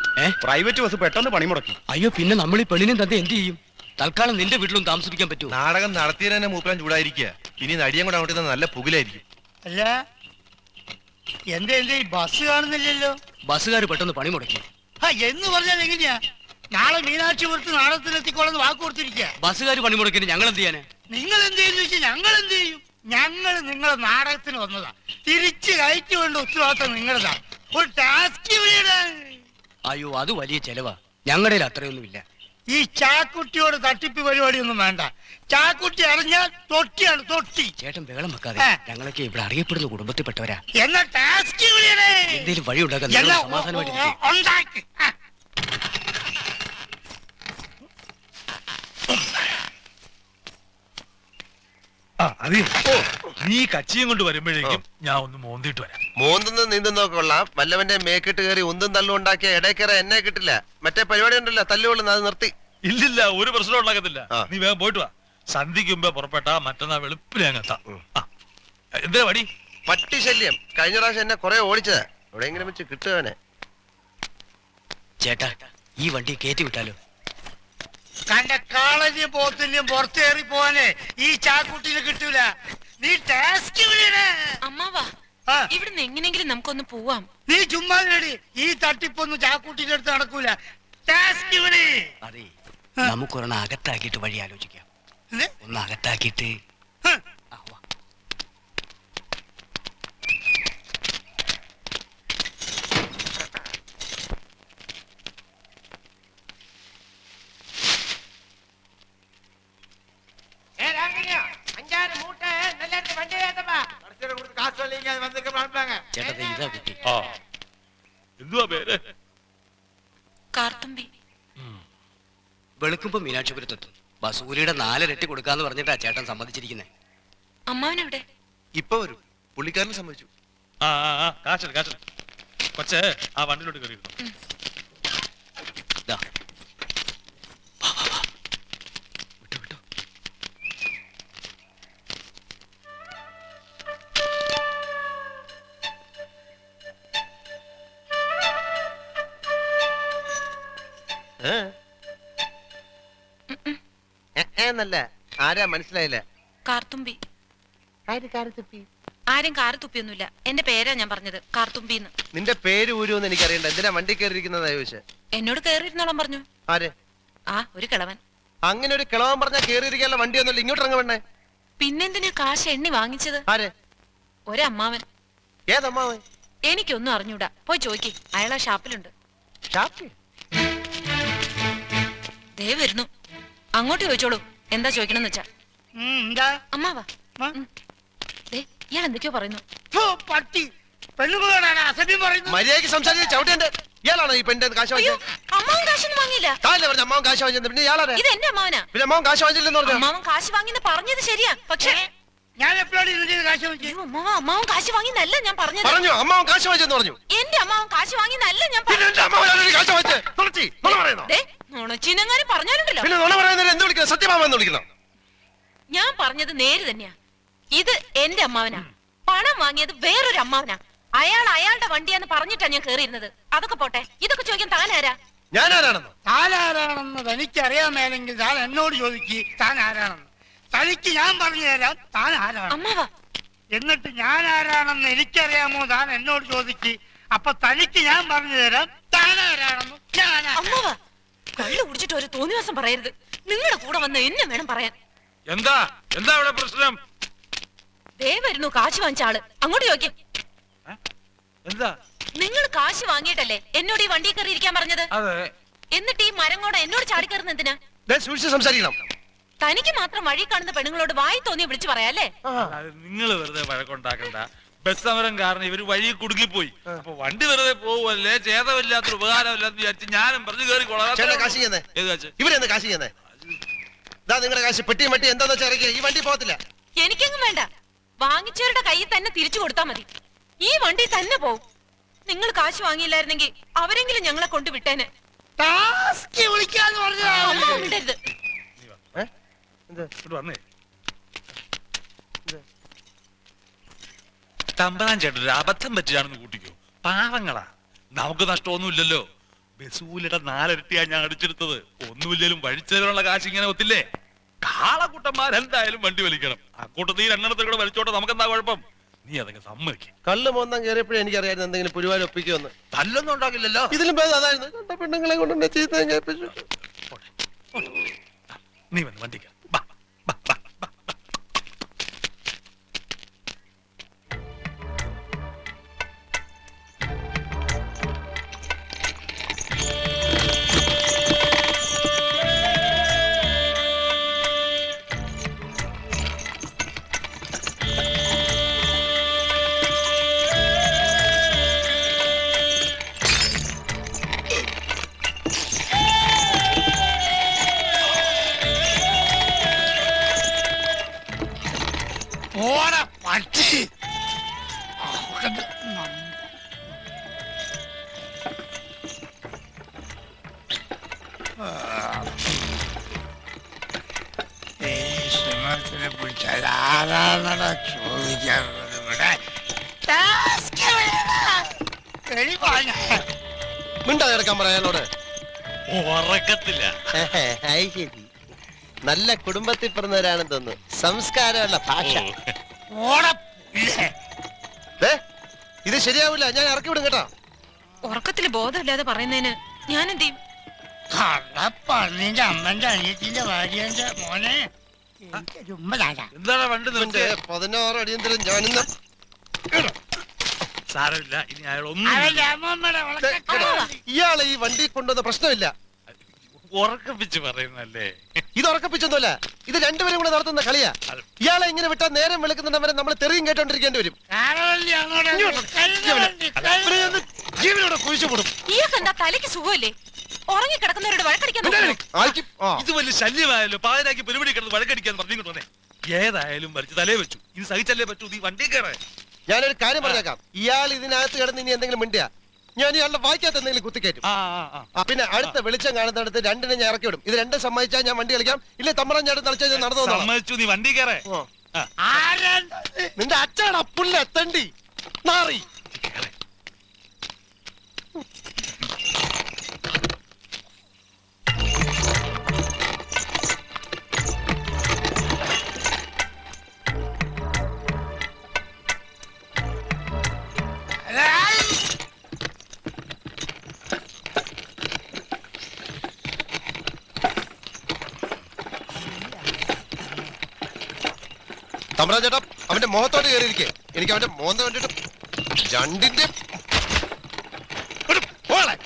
പ്രൈവറ്റ് ബസ് പെട്ടെന്ന് പണിമുടക്കി. അയ്യോ, പിന്നെ നമ്മൾ ഈ പെണ്ണിനെ തന്നെ എന്ത് ചെയ്യും? തൽക്കാലം നിന്റെ വീട്ടിലും താമസിപ്പിക്കാൻ പറ്റുമോ? നാടകം നടത്തിയതിനെ മൂപ്പരാൻ ചൂടായിരിക്കുക. ഇനി നടിയും കൂടെ അങ്ങോട്ട് നല്ല പുകിലായിരിക്കും. അല്ല, എന്റെ ഈ ബസ് കാണുന്നില്ലല്ലോ. ബസ്സുകാർ പെട്ടെന്ന് പണി മുടക്കി. എന്ന് പറഞ്ഞാൽ എങ്ങനെയാ? നാളെ മീനാക്ഷിപുരത്ത് നാടകത്തിനെത്തിക്കോളെന്ന് വാക്ക് കൊടുത്തിരിക്കുക. ബസ്സുകാർ പണി മുടക്കിന് ഞങ്ങൾ എന്ത് ചെയ്യാനാ? നിങ്ങൾ എന്ത് ചെയ്യുന്ന വെച്ചാൽ ഞങ്ങൾ എന്ത് ചെയ്യും? ഞങ്ങൾ നിങ്ങളെ നാടകത്തിന് വന്നതാ. തിരിച്ചു കയറ്റി വേണ്ട ഉത്തരവാദിത്തം നിങ്ങളതാ. ഒരു ടാസ്ക്. അയ്യോ, അത് വലിയ ചെലവാ. ഞങ്ങളുടെ അത്രയൊന്നുമില്ല. ഈ ചാക്കുട്ടിയോട് തട്ടിപ്പ് പരിപാടിയൊന്നും വേണ്ട. ചാക്കുട്ടി അറിഞ്ഞാൽ തൊട്ടിയാണ് തൊട്ടി. ചേട്ടൻ ബഹളം വെക്കാതെ. ഞങ്ങളൊക്കെ ഇവിടെ അറിയപ്പെടുന്ന കുടുംബത്തിൽപ്പെട്ടവരാ. എന്നാ ടാസ്ക് എന്തെങ്കിലും വഴി ഉണ്ടാക്കാൻ സമാധാനമായിട്ട്. നീ കച്ചിയും കൊണ്ട് വരുമ്പോഴേക്കും ഞാൻ ഒന്ന് മോന്തിട്ട് വരാം. മോന്തുന്ന നീന്തുന്നൊക്കെ കൊള്ളാം. വല്ലവന്റെ മേക്കിട്ട് കയറി ഉന്തും തള്ളും ഉണ്ടാക്കിയ ഇടയ്ക്കറ എന്നെ കിട്ടില്ല. മറ്റേ പരിപാടി ഉണ്ടല്ലോ, തല്ലുകൊള്ളുന്ന, അത് നിർത്തി. ഇല്ലില്ല, ഒരു പ്രശ്നം ഉണ്ടാക്കത്തില്ല. നീ വേഗം പോയിട്ട് വാ. സന്ധിക്ക് മുമ്പേ പുറപ്പെട്ടാ മറ്റന്നാ വെളുപ്പിനെ അങ്ങെത്താം. എന്താ വടി? പട്ടി ശല്യം. കഴിഞ്ഞ പ്രാവശ്യം എന്നെ കുറെ ഓടിച്ചതാ. എവിടെയെങ്കിലും വെച്ച് കിട്ടുവാനെ. ചേട്ടാ, ഈ വണ്ടി കയറ്റി വിട്ടാലോ? കണ്ട കാളഞ്ഞും പോത്തിന്റെയും പുറത്തേറി പോവാനേ ഈ ചാക്കുട്ടിന് കിട്ടൂല. നീ ടാസ്ക് അമ്മാവാ, ഇവിടുന്ന് എങ്ങനെങ്കിലും നമുക്കൊന്ന് പോവാം. നീ ചുമ്മാ റെഡി. ഈ തട്ടിപ്പൊന്നും ചാക്കുട്ടിന്റെ അടുത്ത് നടക്കൂല. ടാസ്ക് അതെ, നമുക്കൊരെണ്ണം അകത്താക്കിയിട്ട് വഴി ആലോചിക്കാം. ഒന്ന് അകത്താക്കിയിട്ട്. ചേട്ടത്തെ ഇതാ കുട്ടി. എന്തുവാ പേര്? കാർത്തുമ്പി. വെളുക്കുമ്പോ മീനാക്ഷിപുരത്തെത്തും. ബസൂരിയുടെ 4 ഇരട്ടി കൊടുക്കാന്ന് പറഞ്ഞിട്ടാ ചേട്ടൻ സമ്മതിച്ചിരിക്കുന്നേ. അമ്മാവനെവിടെ? ഇപ്പൊ വരും. പുള്ളിക്കാരനെ സമ്മതിച്ചു. കാച്ചൽ കൊച്ചേ, ആ വണ്ടിയിലോട്ട് കയറി. എന്നല്ല, ആരാ മനസ്സിലായില്ല? കാർത്തുമ്പി. ആരും കാറ് തുപ്പിയൊന്നുമില്ല. എന്റെ പേരാ ഞാൻ പറഞ്ഞത്, കാർത്തുമ്പിന്ന്. നിന്റെ പേര് ഊരുമെന്ന് എനിക്കറിയണ്ട. എന്തിനാ വണ്ടി കയറിയിരിക്കുന്നതാ ചോദിച്ചേ? എന്നോട് കയറിയിരുന്നോളം പറഞ്ഞു. ആര്? ആ, ഒരു കിളവൻ. അങ്ങനെ ഒരു കിളവൻ പറഞ്ഞാൽ കേറിയിരിക്കാനുള്ള വണ്ടിയൊന്നുമില്ല. ഇങ്ങോട്ട് ഇറങ്ങ വേണ്ടേ? പിന്നെന്തിനാ കാശ് എണ്ണി വാങ്ങിച്ചത്? ആരെ? ഒരമ്മാവൻ. ഏതമ്മാവൻ? എനിക്കൊന്നും അറിഞ്ഞൂടാ. പോയി ചോദിക്ക്, അയാളാ ഷാപ്പിലുണ്ട്. ദേ വരുന്നു, അങ്ങോട്ട് ചോദിച്ചോളൂ. എന്താ ചോദിക്കണമെന്ന് വെച്ചാ. അമ്മാവാ, ഇയാൾ എന്തൊക്കെയോ പറയുന്നു. പട്ടി പെണ്ണുങ്ങളാണ് അസഭ്യം പറയുന്നത്. മര്യാദയ്ക്ക് സംസാരിച്ച് ചവിട്ടേണ്ട. ഇയാളാണോ ഈ പെണ്ണിന്റെ കാശ് വാങ്ങിച്ചത്? അമ്മാവൻ കാശൊന്നും വാങ്ങിയില്ല. പറഞ്ഞു അമ്മാവൻ കാശ് വാങ്ങിച്ചത്. പിന്നെ ഇയാളാ? ഇത് എന്റെ അമ്മാവനാ. പിന്നെ അമ്മാവൻ കാശ് വാങ്ങിച്ചില്ലെന്ന് പറഞ്ഞു. അമ്മാവൻ കാശ് വാങ്ങിന്ന് പറഞ്ഞത് ശരിയാ, പക്ഷേ ഞാൻ എപ്പോഴാണ് ഇതിന്റെ കാശ് വാങ്ങിച്ചത്? അമ്മാവൻ കാശ് വാങ്ങിന്നല്ല ഞാൻ പറഞ്ഞത്. പറഞ്ഞു അമ്മാവൻ കാശ് വാങ്ങിച്ചെന്ന് പറഞ്ഞു. എന്റെ അമ്മാവൻ കാശ് വാങ്ങിന്നല്ല ഞാൻ നുണച്ചിനെങ്ങാനും പറഞ്ഞാലുണ്ടല്ലോ. പിന്നെ നുണ പറയുന്നതിന് എന്ത് വിളിക്കണം? സത്യമാമെന്ന് വിളിക്കണം. ഞാൻ പറഞ്ഞത് നേര് തന്നെയാ. ഇത് എന്റെ അമ്മാവനാ. പണം വാങ്ങിയത് വേറൊരു അമ്മാവനാ. അയാൾ അയാളുടെ വണ്ടിയാന്ന് പറഞ്ഞിട്ടാ ഞാൻ കേറിയിരുന്നത്. അതൊക്കെ പോട്ടെ, ഇതൊക്കെ ചോദിക്കാൻ താനാരാ? ഞാനാരാണെന്നോ? താനാരാണെന്ന് തനിക്കറിയാമേലെങ്കിൽ താൻ എന്നോട് ചോദിക്ക് താൻ ആരാണെന്ന്. തനിക്ക് ഞാൻ പറഞ്ഞു തരാം താൻ ആരാണ്. എന്നിട്ട് ഞാൻ ആരാണെന്ന് എനിക്കറിയാമോ താൻ എന്നോട് ചോദിക്ക്. അപ്പൊ തനിക്ക് ഞാൻ പറഞ്ഞു തരാം താൻ ആരാണെന്ന്. അമ്മാവാ, കള്ളു കുടിച്ചിട്ട് ഒരു തോന്നിവാസം പറയരുത്. നിങ്ങളുടെ കൂടെ വന്ന് എന്നെ വേണം പറയാൻ. എന്താ എന്താ ഇവിടെ പ്രശ്നം? ദേ വരുന്നു കാശ് വാങ്ങിച്ച ആള്. അങ്ങോട്ട് ചോദിക്കേ. എന്താ? നിങ്ങൾ കാശ് വാങ്ങിയിട്ടല്ലേ എന്നോട് ഈ വണ്ടി കയറി ഇരിക്കാൻ പറഞ്ഞത്? എന്നിട്ട് ഈ മരം കൂടെ എന്നോട് ചാടിക്കയറുന്ന എന്തിനാ? സംസാരിക്കണം. തനിക്ക് മാത്രം വഴി കാണുന്ന പെണ്ണുങ്ങളോട് വായി തോന്നി വിളിച്ചു പറയാല്ലേ? നിങ്ങൾ വെറുതെ വഴക്കുണ്ടാക്കണ്ട. ബസ് സമരം കാരണം ഇവര് വഴി കുടുങ്ങിപ്പോയി. അപ്പൊ വണ്ടി വെറുതെ പോവല്ലേ, ചേതമില്ലാത്തൊരു ഉപകാരമില്ലാന്ന് വിചാരിച്ച് ഞാനും പറഞ്ഞു കയറിക്കോളാം. ഇവരെന്താ കാശ് ചെയ്യുന്നേ? നിങ്ങളുടെ കാശ് പെട്ടിയും മട്ടി എന്താന്ന് വെച്ചാൽ ഇറക്കിയ ഈ വണ്ടി പോകത്തില്ല. എനിക്കെങ്ങും വേണ്ട. വാങ്ങിച്ചവരുടെ കയ്യിൽ തന്നെ തിരിച്ചു കൊടുത്താൽ മതി. ഈ വണ്ടി തന്നെ പോവും. നിങ്ങൾ കാശ് വാങ്ങിയില്ലായിരുന്നെങ്കിൽ അവരെങ്കിലും ഞങ്ങളെ കൊണ്ട് വിട്ടേനെ. വിടരുത്. തമ്പനാൻ ചേട്ടൻ ഒരു അബദ്ധം പറ്റിയാണെന്ന് കൂട്ടിക്കോ. പാവങ്ങളാ, നമുക്ക് നഷ്ടമൊന്നുമില്ലല്ലോ. ബസൂലിയുടെ 4 ഇരട്ടിയാ ഞാൻ അടിച്ചെടുത്തത്. ഒന്നുമില്ലേലും വഴിച്ചതിനുള്ള കാശ് ഇങ്ങനെ ഒത്തില്ലേ? കാളക്കൂട്ടന്മാരെന്തായാലും വണ്ടി വലിക്കണം. അക്കൂട്ടത്തിൽ ഈ 2 എണ്ണത്തിൽ കൂടെ വലിച്ചോട്ടെ, നമുക്കെന്താ കുഴപ്പം? നീ അതൊക്കെ സമ്മതിക്കും. കള്ള് മോന്താൻ കയറിയപ്പോഴും എനിക്കറിയായിരുന്നു എന്തെങ്കിലും പുരുവാൻ ഒപ്പിക്കുമെന്ന്. തല്ലൊന്നും ഉണ്ടാകില്ലല്ലോ. ഇതിലും ഭേദം അതായിരുന്നു. കണ്ട പെണ്ണുങ്ങളെ കൊണ്ട് ചീത്ത കേൾപ്പിച്ചു. നീ വന്ന് വണ്ടിക്ക. മിണ്ടാതിറക്കാൻ പറയാനോട്. നല്ല കുടുംബത്തിൽ പിറന്നവരാണെന്ന് തോന്നുന്നു. സംസ്കാരമുള്ള ഭാഷ. ഇത് ശരിയാവില്ല. ഞാൻ ഇറക്കി വിടും കേട്ടോ. ഉറക്കത്തില് ബോധമില്ലാതെ പറയുന്നതിന് ഞാൻ എന്ത് ചെയ്യും? പന്നിന്റെ അമ്മന്റെ അനിയത്തിന്റെ ഭാര്യന്റെ മോനെ എന്താണ് വണ്ടി 16 അടിയന്തരം ഞാനിന്ന് സാരമില്ല. ഇനി അയാളൊന്നും ഇയാളെ ഈ വണ്ടി കൊണ്ടുവന്ന പ്രശ്നമില്ല. ഉറക്കപ്പിച്ച് പറയുന്നല്ലേ? ഇത് ഉറക്കപ്പിച്ചൊന്നുമല്ല. ഇത് രണ്ടുപേരും കൂടെ നടത്തുന്ന കളിയാ. ഇയാളെ ഇങ്ങനെ വിട്ടാൽ നേരം വെളുക്കുന്നുണ്ടവരെ നമ്മൾ തെറിയും കേട്ടോണ്ടിരിക്കേണ്ടി വരും. ജീവനോടെ കുഴിച്ചുകൂടും. ഇയാൾക്കെന്താ തലയ്ക്ക് സുഖമില്ലേ? ഉറങ്ങിക്കിടക്കുന്നവരോട് വഴക്കടിക്കാൻ ഇത് വലിയ ശല്യമായല്ലോ. പാതിരാക്കി പരിപാടി കിടന്ന് വഴക്കടിക്കാന്ന് പറഞ്ഞിട്ട് വന്നേ. ഏതായാലും വരച്ച് തലേ വെച്ചു. ഇത് സഹിച്ചല്ലേ പറ്റൂ. നീ വണ്ടി കയറേ. ഞാനൊരു കാര്യം പറഞ്ഞേക്കാം. ഇയാൾ ഇതിനകത്ത് കിടന്ന് ഇനി എന്തെങ്കിലും മിണ്ടിയാ ഞാൻ ഇയാളുടെ വായിക്കാത്ത എന്തെങ്കിലും കുത്തിക്കയറ്റും. പിന്നെ അടുത്ത വെളിച്ചം കാണുന്നിടത്ത് 2 ഞാൻ ഇറക്കി വിടും. ഇത് 2 സമ്മതിച്ചാൽ ഞാൻ വണ്ടി കളിക്കാം. ഇല്ല തമ്പറാൻ ചേട്ടൻ തളിച്ചാൽ ഞാൻ നടന്നു. സമ്മതിച്ചു. നീ വണ്ടി കയറേ. നിന്റെ അച്ഛനാണ് പുല്ല എത്തണ്ടി നാറി. തമ്പ്രാൻ ചേട്ടാ അവന്റെ മുഖത്തോട്ട് കയറിയിരിക്കേ. എനിക്ക് അവന്റെ മോന്ത കണ്ടിട്ട് രണ്ടിന്റെ പോളെ.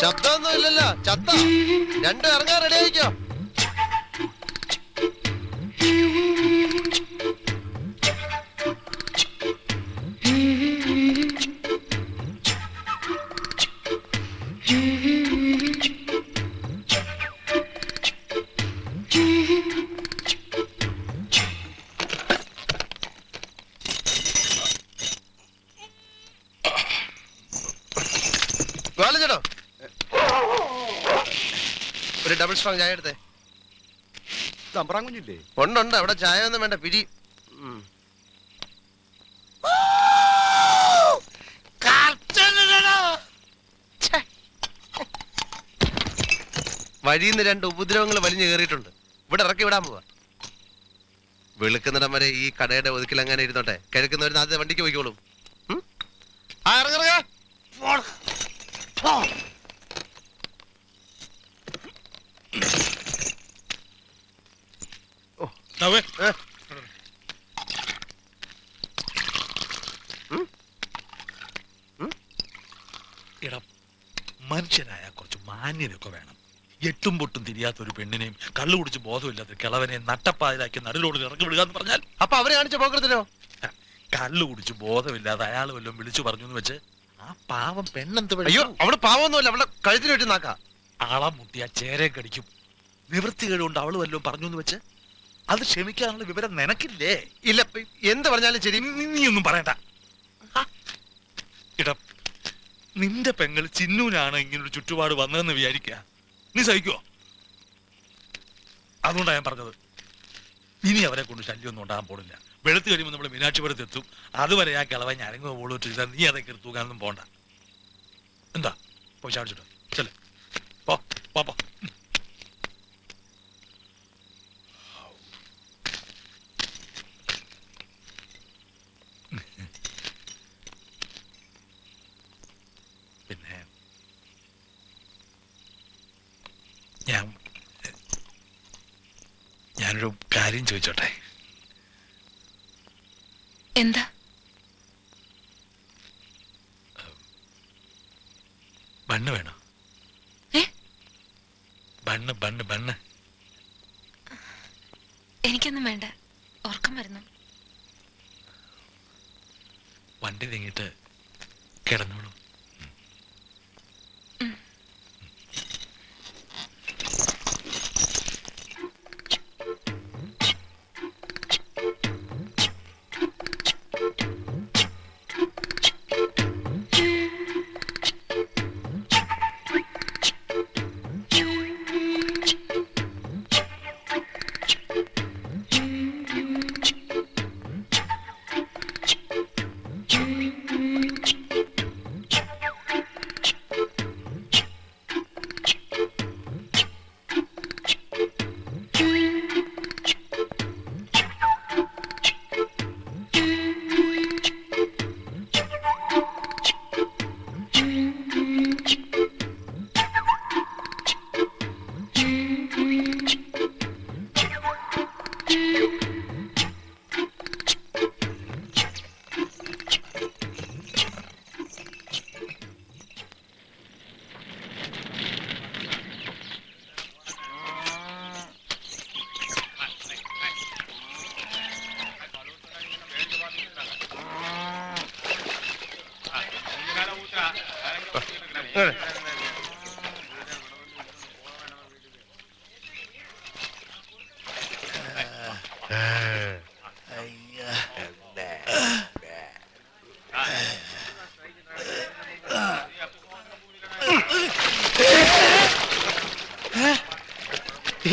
ശബ്ദമൊന്നും ഇല്ലല്ലോ. ചത്ത രണ്ടും ഇറങ്ങാൻ റെഡി ആയിക്കോ. ചേട്ടോ ഒരു ഡബിൾ സ്ട്രോങ് ചായ എടുത്തേ. തമ്പ്രാൻ കുഞ്ഞില്ലേ? ഉണ്ട്. അവിടെ ചായ ഒന്നും വേണ്ട, പിരി. വഴിന്ന് രണ്ട് ഉപദ്രവങ്ങൾ വലിഞ്ഞു കയറിയിട്ടുണ്ട്. ഇവിടെ ഇറക്കി വിടാൻ പോവാ. വെളുക്കുന്നിടം വരെ ഈ കടയുടെ ഒതുക്കിൽ അങ്ങനെ ഇരുന്നോട്ടെ. കിഴക്കുന്നവർ ആദ്യത്തെ വണ്ടിക്ക് പോയിക്കോളും. ആ ഇറങ്ങിറങ്ങ. മനുഷ്യനായ കുറച്ച് മാന്യതയൊക്കെ വേണം. എട്ടും പൊട്ടും തിരിയാത്ത ഒരു പെണ്ണിനെയും കള്ളു കുടിച്ച് ബോധമില്ലാത്ത കിളവനെയും നട്ടപ്പാതിലാക്കി നടുലോട് ഇറക്കി വിടുക എന്ന് പറഞ്ഞാൽ അപ്പൊ അവരെ കാണിച്ച പോക്കത്തിലോ? കള്ളു കുടിച്ച് ബോധമില്ലാതെ അയാൾ വല്ലതും വിളിച്ചു പറഞ്ഞു എന്ന് വെച്ച് ആ പാവം പെണ്ണെന്ത്? അയ്യോ, അവിടെ പാവമൊന്നുമല്ല, അവളുടെ കഴുത്തിന് വെട്ടി നാക്കാ. ആളാ മുട്ടിയ ചേരെ കടിക്കും. നിവൃത്തി കേടുകൊണ്ട് അവള് വല്ലതും പറഞ്ഞു എന്ന് വെച്ച് അത് ക്ഷമിക്കാനുള്ള വിവരം നിനക്കില്ലേ? ഇല്ല, എന്ത് പറഞ്ഞാലും ശരി. നീ ഒന്നും പറയണ്ട. ഇട നിന്റെ പെങ്ങൾ ചിന്നൂനാണ് ഇങ്ങനൊരു ചുറ്റുപാട് വന്നതെന്ന് വിചാരിക്കുക. നീ സഹിക്കോ? അതുകൊണ്ടാണ് ഞാൻ പറഞ്ഞത്. ഇനി അവരെ കൊണ്ട് ശല്യമൊന്നും ഉണ്ടാകാൻ പോണില്ല. വെളുത്ത് കഴിയുമ്പോൾ നമ്മൾ മീനാക്ഷിപുരത്ത് എത്തും. അതുവരെ ആ കിളവ ഞരങ്ങോ പോളോ ചെയ്താൽ നീ അതൊക്കെ തൂക്കാനൊന്നും പോണ്ട. എന്താ പോയി ചാടിച്ചിട്ടോ? ചെല്ലേ പോ പോ പോ. പിന്നെ ഞാനൊരു കാര്യം ചോദിച്ചോട്ടെ? എന്താ? ബണ്ണ് വേണോ? Bun bun bun. എനിക്കൊന്നും വേണ്ട, ഉറക്കം വരുന്നു. വണ്ടി നീങ്ങിട്ട് കിടന്നോളൂ.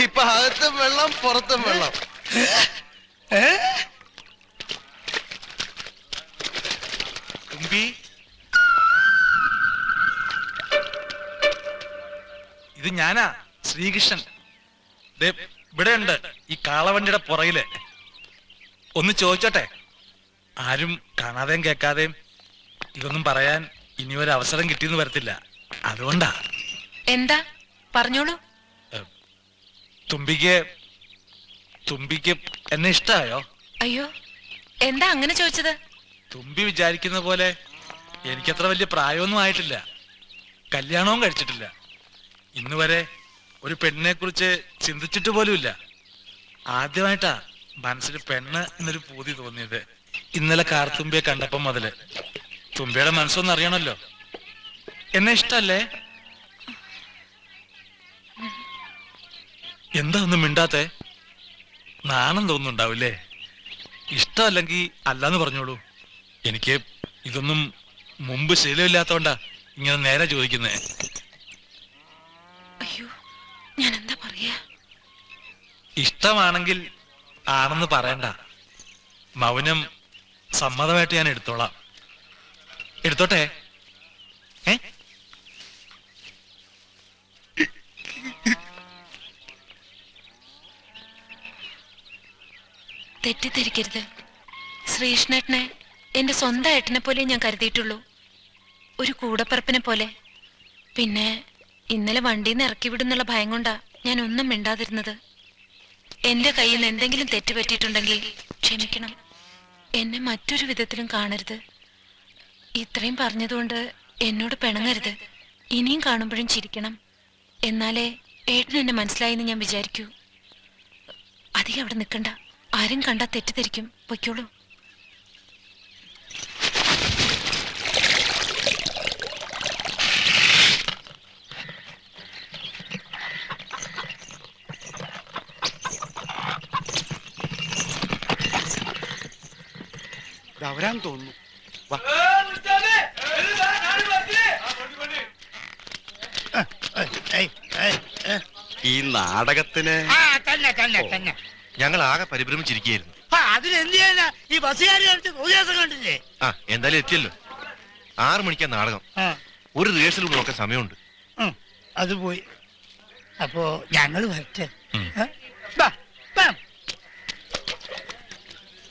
ഇപ്പൊ അകത്തും വെള്ളം പുറത്തും വെള്ളം. ഇത് ഞാനാ ശ്രീകൃഷ്ണൻ. ഇവിടെ ഉണ്ട് ഈ കാളവണ്ടിയുടെ പുറകില്. ഒന്ന് ചോദിച്ചോട്ടെ? ആരും കാണാതെയും കേൾക്കാതെയും ഇതൊന്നും പറയാൻ ഇനി ഒരു അവസരം കിട്ടിയെന്ന് വരത്തില്ല. അതുകൊണ്ടാ. എന്താ പറഞ്ഞോളൂ. തുമ്പിക്ക് എന്നെ ഇഷ്ടായോ? അയ്യോ, എന്താ അങ്ങനെ ചോദിച്ചത്? തുമ്പി വിചാരിക്കുന്ന പോലെ എനിക്കത്ര വലിയ പ്രായമൊന്നും ആയിട്ടില്ല. കല്യാണവും കഴിച്ചിട്ടില്ല. ഇന്ന് വരെ ഒരു പെണ്ണിനെ കുറിച്ച് ചിന്തിച്ചിട്ട് പോലുമില്ല. ആദ്യമായിട്ടാ മനസ്സിൽ പെണ്ണ് എന്നൊരു പൂതി തോന്നിയത് ഇന്നലെ കാർത്തുമ്പിയെ കണ്ടപ്പം മുതല്. തുമ്പിയുടെ മനസ്സൊന്നും അറിയണല്ലോ. എന്നെ ഇഷ്ടല്ലേ? എന്താ ഒന്നും മിണ്ടാത്തെ? നാണം തോന്നുന്നുണ്ടാവില്ലേ? ഇഷ്ടമല്ലെങ്കിൽ അല്ലാന്ന് പറഞ്ഞോളൂ. എനിക്ക് ഇതൊന്നും മുമ്പ് ശീലമില്ലാത്തോണ്ടാ ഇങ്ങനെ നേരെ ചോദിക്കുന്നേ. അയ്യോ, ഞാൻ എന്താ പറയാ? ഇഷ്ടമാണെങ്കിൽ ആണെന്ന് പറയണ്ട. മൗനം സമ്മതമായിട്ട് ഞാൻ എടുത്തോളാം. എടുത്തോട്ടെ? തെറ്റിദ്ധരിക്കരുത്. ശ്രീകൃഷ്ണേട്ടനെ എന്റെ സ്വന്തം ഏട്ടനെ പോലെ ഞാൻ കരുതിയിട്ടുള്ളൂ. ഒരു കൂടപ്പറപ്പിനെ പോലെ. പിന്നെ ഇന്നലെ വണ്ടിയിൽ നിന്ന് ഇറക്കി വിടുന്നുള്ള ഭയം കൊണ്ടാ ഞാൻ ഒന്നും മിണ്ടാതിരുന്നത്. എന്റെ കയ്യിൽ നിന്ന് എന്തെങ്കിലും തെറ്റ് പറ്റിയിട്ടുണ്ടെങ്കിൽ ക്ഷമിക്കണം. എന്നെ മറ്റൊരു വിധത്തിലും കാണരുത്. ഇത്രയും പറഞ്ഞതുകൊണ്ട് എന്നോട് പിണങ്ങരുത്. ഇനിയും കാണുമ്പോഴും ചിരിക്കണം. എന്നാലേ ഏട്ടൻ എന്നെ മനസ്സിലായെന്ന് ഞാൻ വിചാരിക്കൂ. അധികം അവിടെ നിൽക്കണ്ട. ആരും കണ്ടാ തെറ്റിദ്ധരിക്കും. പൊയ്ക്കോളൂ. വരാൻ തോന്നുന്നു. ഈ നാടകത്തിന് തന്നെ തന്നെ തന്നെ ഞങ്ങൾ ആകെ പരിഭ്രമിച്ചിരിക്കുകയായിരുന്നു. അതിനെന്ത് ചെയ്യാനാ? ഈ ബസ്സുകാർ കാണിച്ച തോന്നിയാസം കണ്ടില്ലേ? എന്തായാലും എത്തിയല്ലോ. 6 മണിക്കാ നാടകം. ഒരു റിഹേഴ്സൽ കൂടെ നോക്കാൻ സമയമുണ്ട്. അത് പോയി. അപ്പോ ഞങ്ങൾ വരട്ടെ.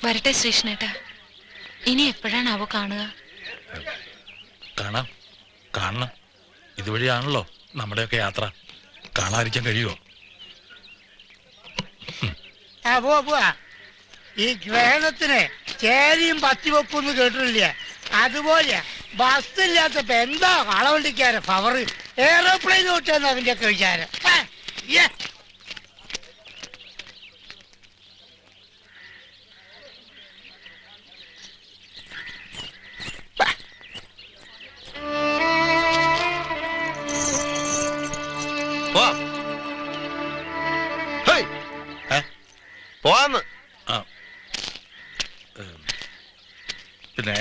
വരട്ടെ ശ്രീകൃഷ്ണേട്ടാ. ഇനി എപ്പോഴാണാവോ കാണുക? കാണണം. ഇതുവഴിയാണല്ലോ നമ്മുടെയൊക്കെ യാത്ര. കാണാതിരിക്കാൻ കഴിയുമോ? ഈ ഗ്രഹണത്തിന് ചേരിയും പത്തിവെപ്പൊന്നും കേട്ടിട്ടില്ല. അതുപോലെ ബസ്സില്ലാത്തപ്പോ എന്താ കളവണ്ടിക്കാരെ പവർ. എയറോപ്ലെയിൻ ഓട്ടാന്ന് അതിന്റെ ഒക്കെ വിചാരം. പോവാന്ന്. പിന്നെ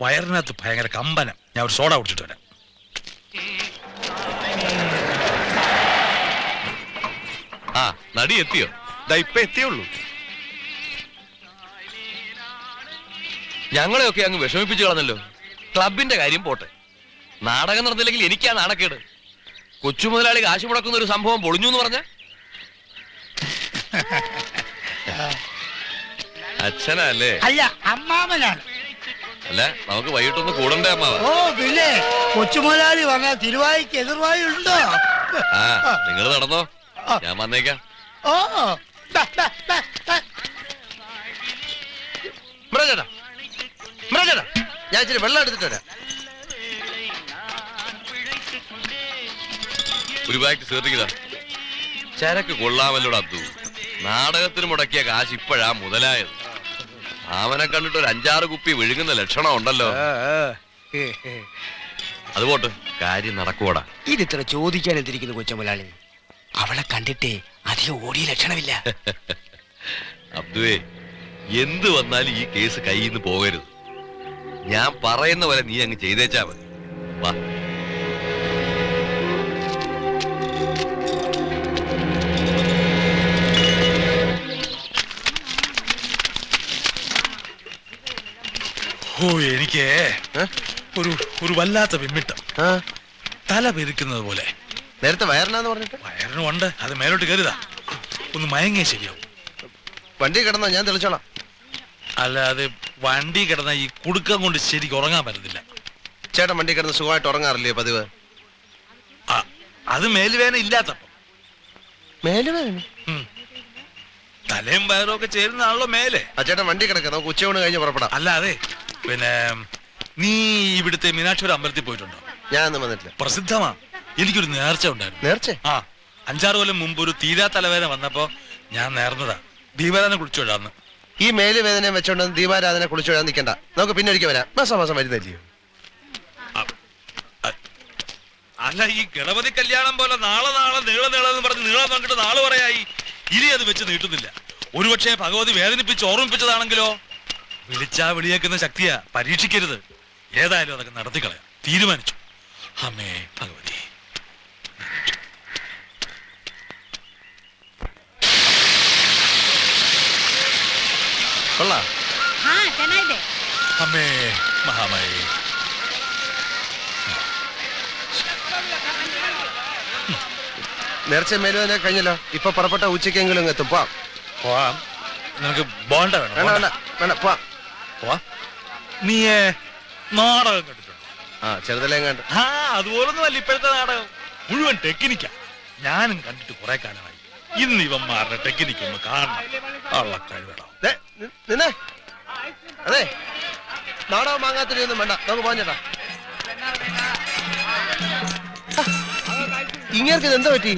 വയറിനകത്ത് ഭയങ്കര കമ്പനം. ഞാൻ ഒരു സോഡ കുടിച്ചിട്ട് വരാം. നടി എത്തിയോ? ഇപ്പൊ എത്തിയുള്ളൂ. ഞങ്ങളെയൊക്കെ അങ്ങ് വിഷമിപ്പിച്ചു കളഞ്ഞല്ലോ. ക്ലബിന്റെ കാര്യം പോട്ടെ. നാടകം നടന്നില്ലെങ്കിൽ എനിക്കാ നാണക്കേട്. കൊച്ചു മുതലാളി കാശ് മുടക്കുന്ന ഒരു സംഭവം പൊളിഞ്ഞു എന്ന് പറഞ്ഞ അച്ഛനല്ലേ? അല്ല, അമ്മാമനാണ്. അല്ല, നമുക്ക് വൈകിട്ടൊന്ന് കൂടണ്ടേ അമ്മാവ? ഓ പിന്നെ കൊച്ചുമുതലാളി പറഞ്ഞ തിരുവായിക്ക് എതിർവായി ഉണ്ടോ? നിങ്ങൾ നടന്നോ, ഞാൻ വന്നേക്കാം. ഓ മൃഗേട്ടാ, മൃഗേട്ടാ, ഞാൻ ഇച്ചിരി വെള്ളം എടുത്തിട്ട് വരാം. ഒരു ബാഗ് ചേർത്തിക്കതാ. ചരക്ക് കൊള്ളാമല്ലോട് അബ്ദു. നാടകത്തിന് മുടക്കിയ കാശ് ഇപ്പോഴാ മുതലായത്. അവനെ കണ്ടിട്ട് ഒരു 5-6 കുപ്പി വിഴുങ്ങുന്ന ലക്ഷണം ഉണ്ടല്ലോ. അതുപോട്ട് കാര്യം നടക്കൂടാ. ഇതിത്ര ചോദിക്കാൻ എന്തിരിക്കുന്നു കൊച്ചമുലാളി? അവളെ കണ്ടിട്ടേ അധികം ഓടിയ ലക്ഷണമില്ല. അബ്ദുവേ, എന്ത് വന്നാലും ഈ കേസ് കയ്യിൽ നിന്ന് പോകരുത്. ഞാൻ പറയുന്ന പോലെ നീ അങ്ങ് ചെയ്തേച്ചാ മതി. വാ. ഓ, എനിക്ക് ഒരു വല്ലാത്ത വിമ്മിട്ടം, തല പെരുക്കുന്നത് പോലെ. നേരത്തെ വയറിനാന്ന് പറഞ്ഞിട്ട് വയറിനും ഉണ്ട്, അത് മേലോട്ട് കരുതാ. ഒന്ന് മയങ്ങിയ ശരിയാവും. വണ്ടി കിടന്നോ? ഞാൻ തെളിച്ചോളാം. അല്ല, അത് വണ്ടി കിടന്ന ഈ കുടുക്കം കൊണ്ട് ശരിക്കും ഉറങ്ങാൻ പറ്റത്തില്ല. ചേട്ടൻ വണ്ടി കിടന്ന് സുഖമായിട്ട് ഉറങ്ങാറില്ലേ പതിവ്? അത് മേലുവേദന ഇല്ലാത്തപ്പം. മേലുവേദന? തലയും വയറും ഒക്കെ ചേരുന്നതാണല്ലോ മേലെ. ചേട്ടൻ വണ്ടി കിടക്കുക, നമുക്ക് ഉച്ചയൂണ് കഴിഞ്ഞ് പുറപ്പെടാം. അല്ല, അതെ, പിന്നെ നീ ഇവിടുത്തെ മീനാക്ഷി അമ്പലത്തിൽ പോയിട്ടുണ്ടോ? ഞാനൊന്നും വന്നിട്ടില്ല. പ്രസിദ്ധമാ. എനിക്കൊരു നേർച്ച ഉണ്ടായിരുന്നു. നേർച്ച? 5-6 കൊല്ലം മുമ്പ് ഒരു തീരാ തലവേദന വന്നപ്പോ ഞാൻ നേർന്നതാ. ദീപാരാധന കുളിച്ചോഴാന്ന്. ഈ മേലുവേദനയും വെച്ചോണ്ട് ദീപാരാധന കുളിച്ചോഴാൻ നിൽക്കണ്ട, നമുക്ക് പിന്നെ ഒരിക്കൽ വരാം. മാസം മാസം വരുന്നില്ലയോ? അല്ല, ഈ ഗണപതി കല്യാണം പോലെ നാളെ നീളെന്ന് പറഞ്ഞ് നീളം നോക്കിട്ട് നാള് പറയായി. ഇനി അത് വെച്ച് നീട്ടുന്നില്ല. ഒരുപക്ഷെ ഭഗവതി വേദനിപ്പിച്ച് ഓർമ്മിപ്പിച്ചതാണെങ്കിലോ? വിളിച്ചാ വിളിയേക്കുന്ന ശക്തിയാ, പരീക്ഷിക്കരുത്. ഏതായാലും അതൊക്കെ നടത്തിക്കളയാം തീരുമാനിച്ചു. അമ്മേ ഭഗവതി. കൊള്ളാം. അമ്മേ മഹാമായി. നേർച്ച മേലുവേദന കഴിഞ്ഞല്ലോ. ഇപ്പൊ പുറപ്പെട്ട ഉച്ചക്കെങ്കിലും എത്തും. പോവാം. നിനക്ക് ബോണ്ട വേണം? വേണ്ട വേണ്ട, പോവാം. നീ നാടകം കണ്ടിട്ടുണ്ടോ? ചെറുതലേ കണ്ട്. അതുപോലൊന്നും അല്ല ഇപ്പോഴത്തെ നാടകം. മുഴുവൻ ടെക്നിക്കാ. ഞാനും കണ്ടിട്ട് കുറെ കാലമായി. ഇന്ന് ഇവന്മാരുടെ ടെക്നിക്ക് ഒന്ന് കാണണം. നിന്നെ അതെ, നാടകം വാങ്ങാത്തൊന്നും വേണ്ട, നമുക്ക് പോകാൻ ചേട്ടാ. ഇങ്ങനെ എന്താ പറ്റി?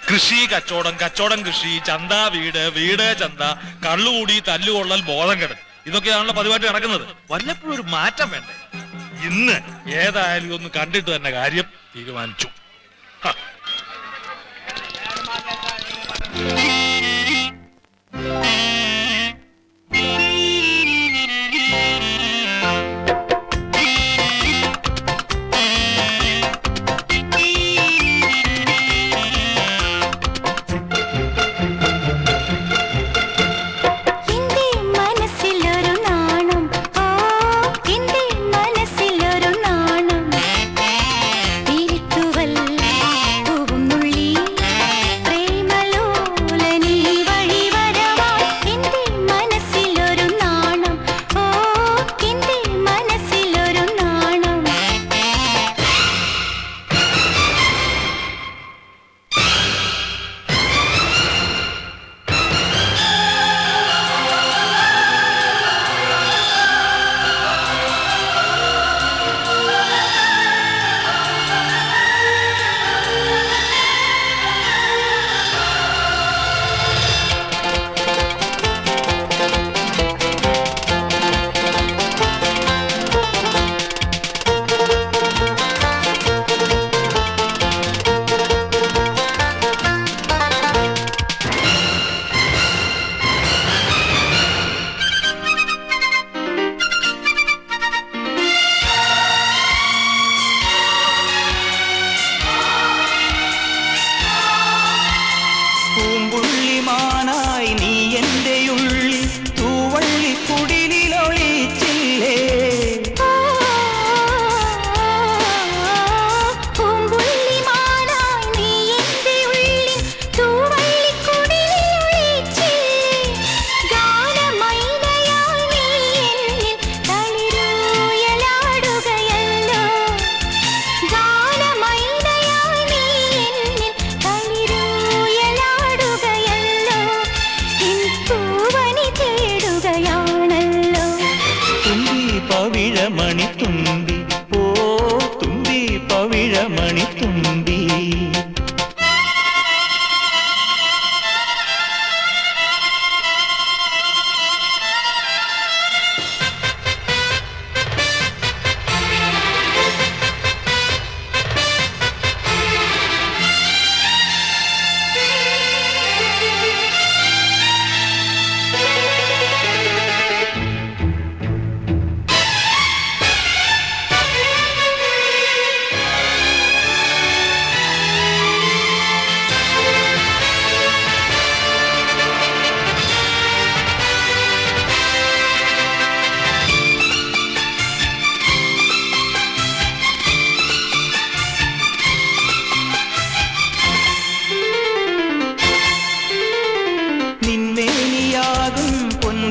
കൃഷി കച്ചവടം, കച്ചവടം കൃഷി, ചന്ത വീട്, വീട് ചന്ത, കള്ളുകൂടി, തല്ലുകൊള്ളൽ, ബോധം കെടൽ, ഇതൊക്കെയാണല്ലോ പതിവായിട്ട് നടക്കുന്നത്. വല്ലപ്പോഴും ഒരു മാറ്റം വേണ്ടേ? ഇന്ന് ഏതായാലും ഒന്ന് കണ്ടിട്ട് തന്നെ കാര്യം തീരുമാനിച്ചു. മനസ്സിലൊരു നാണം, തിരുത്തുവൽ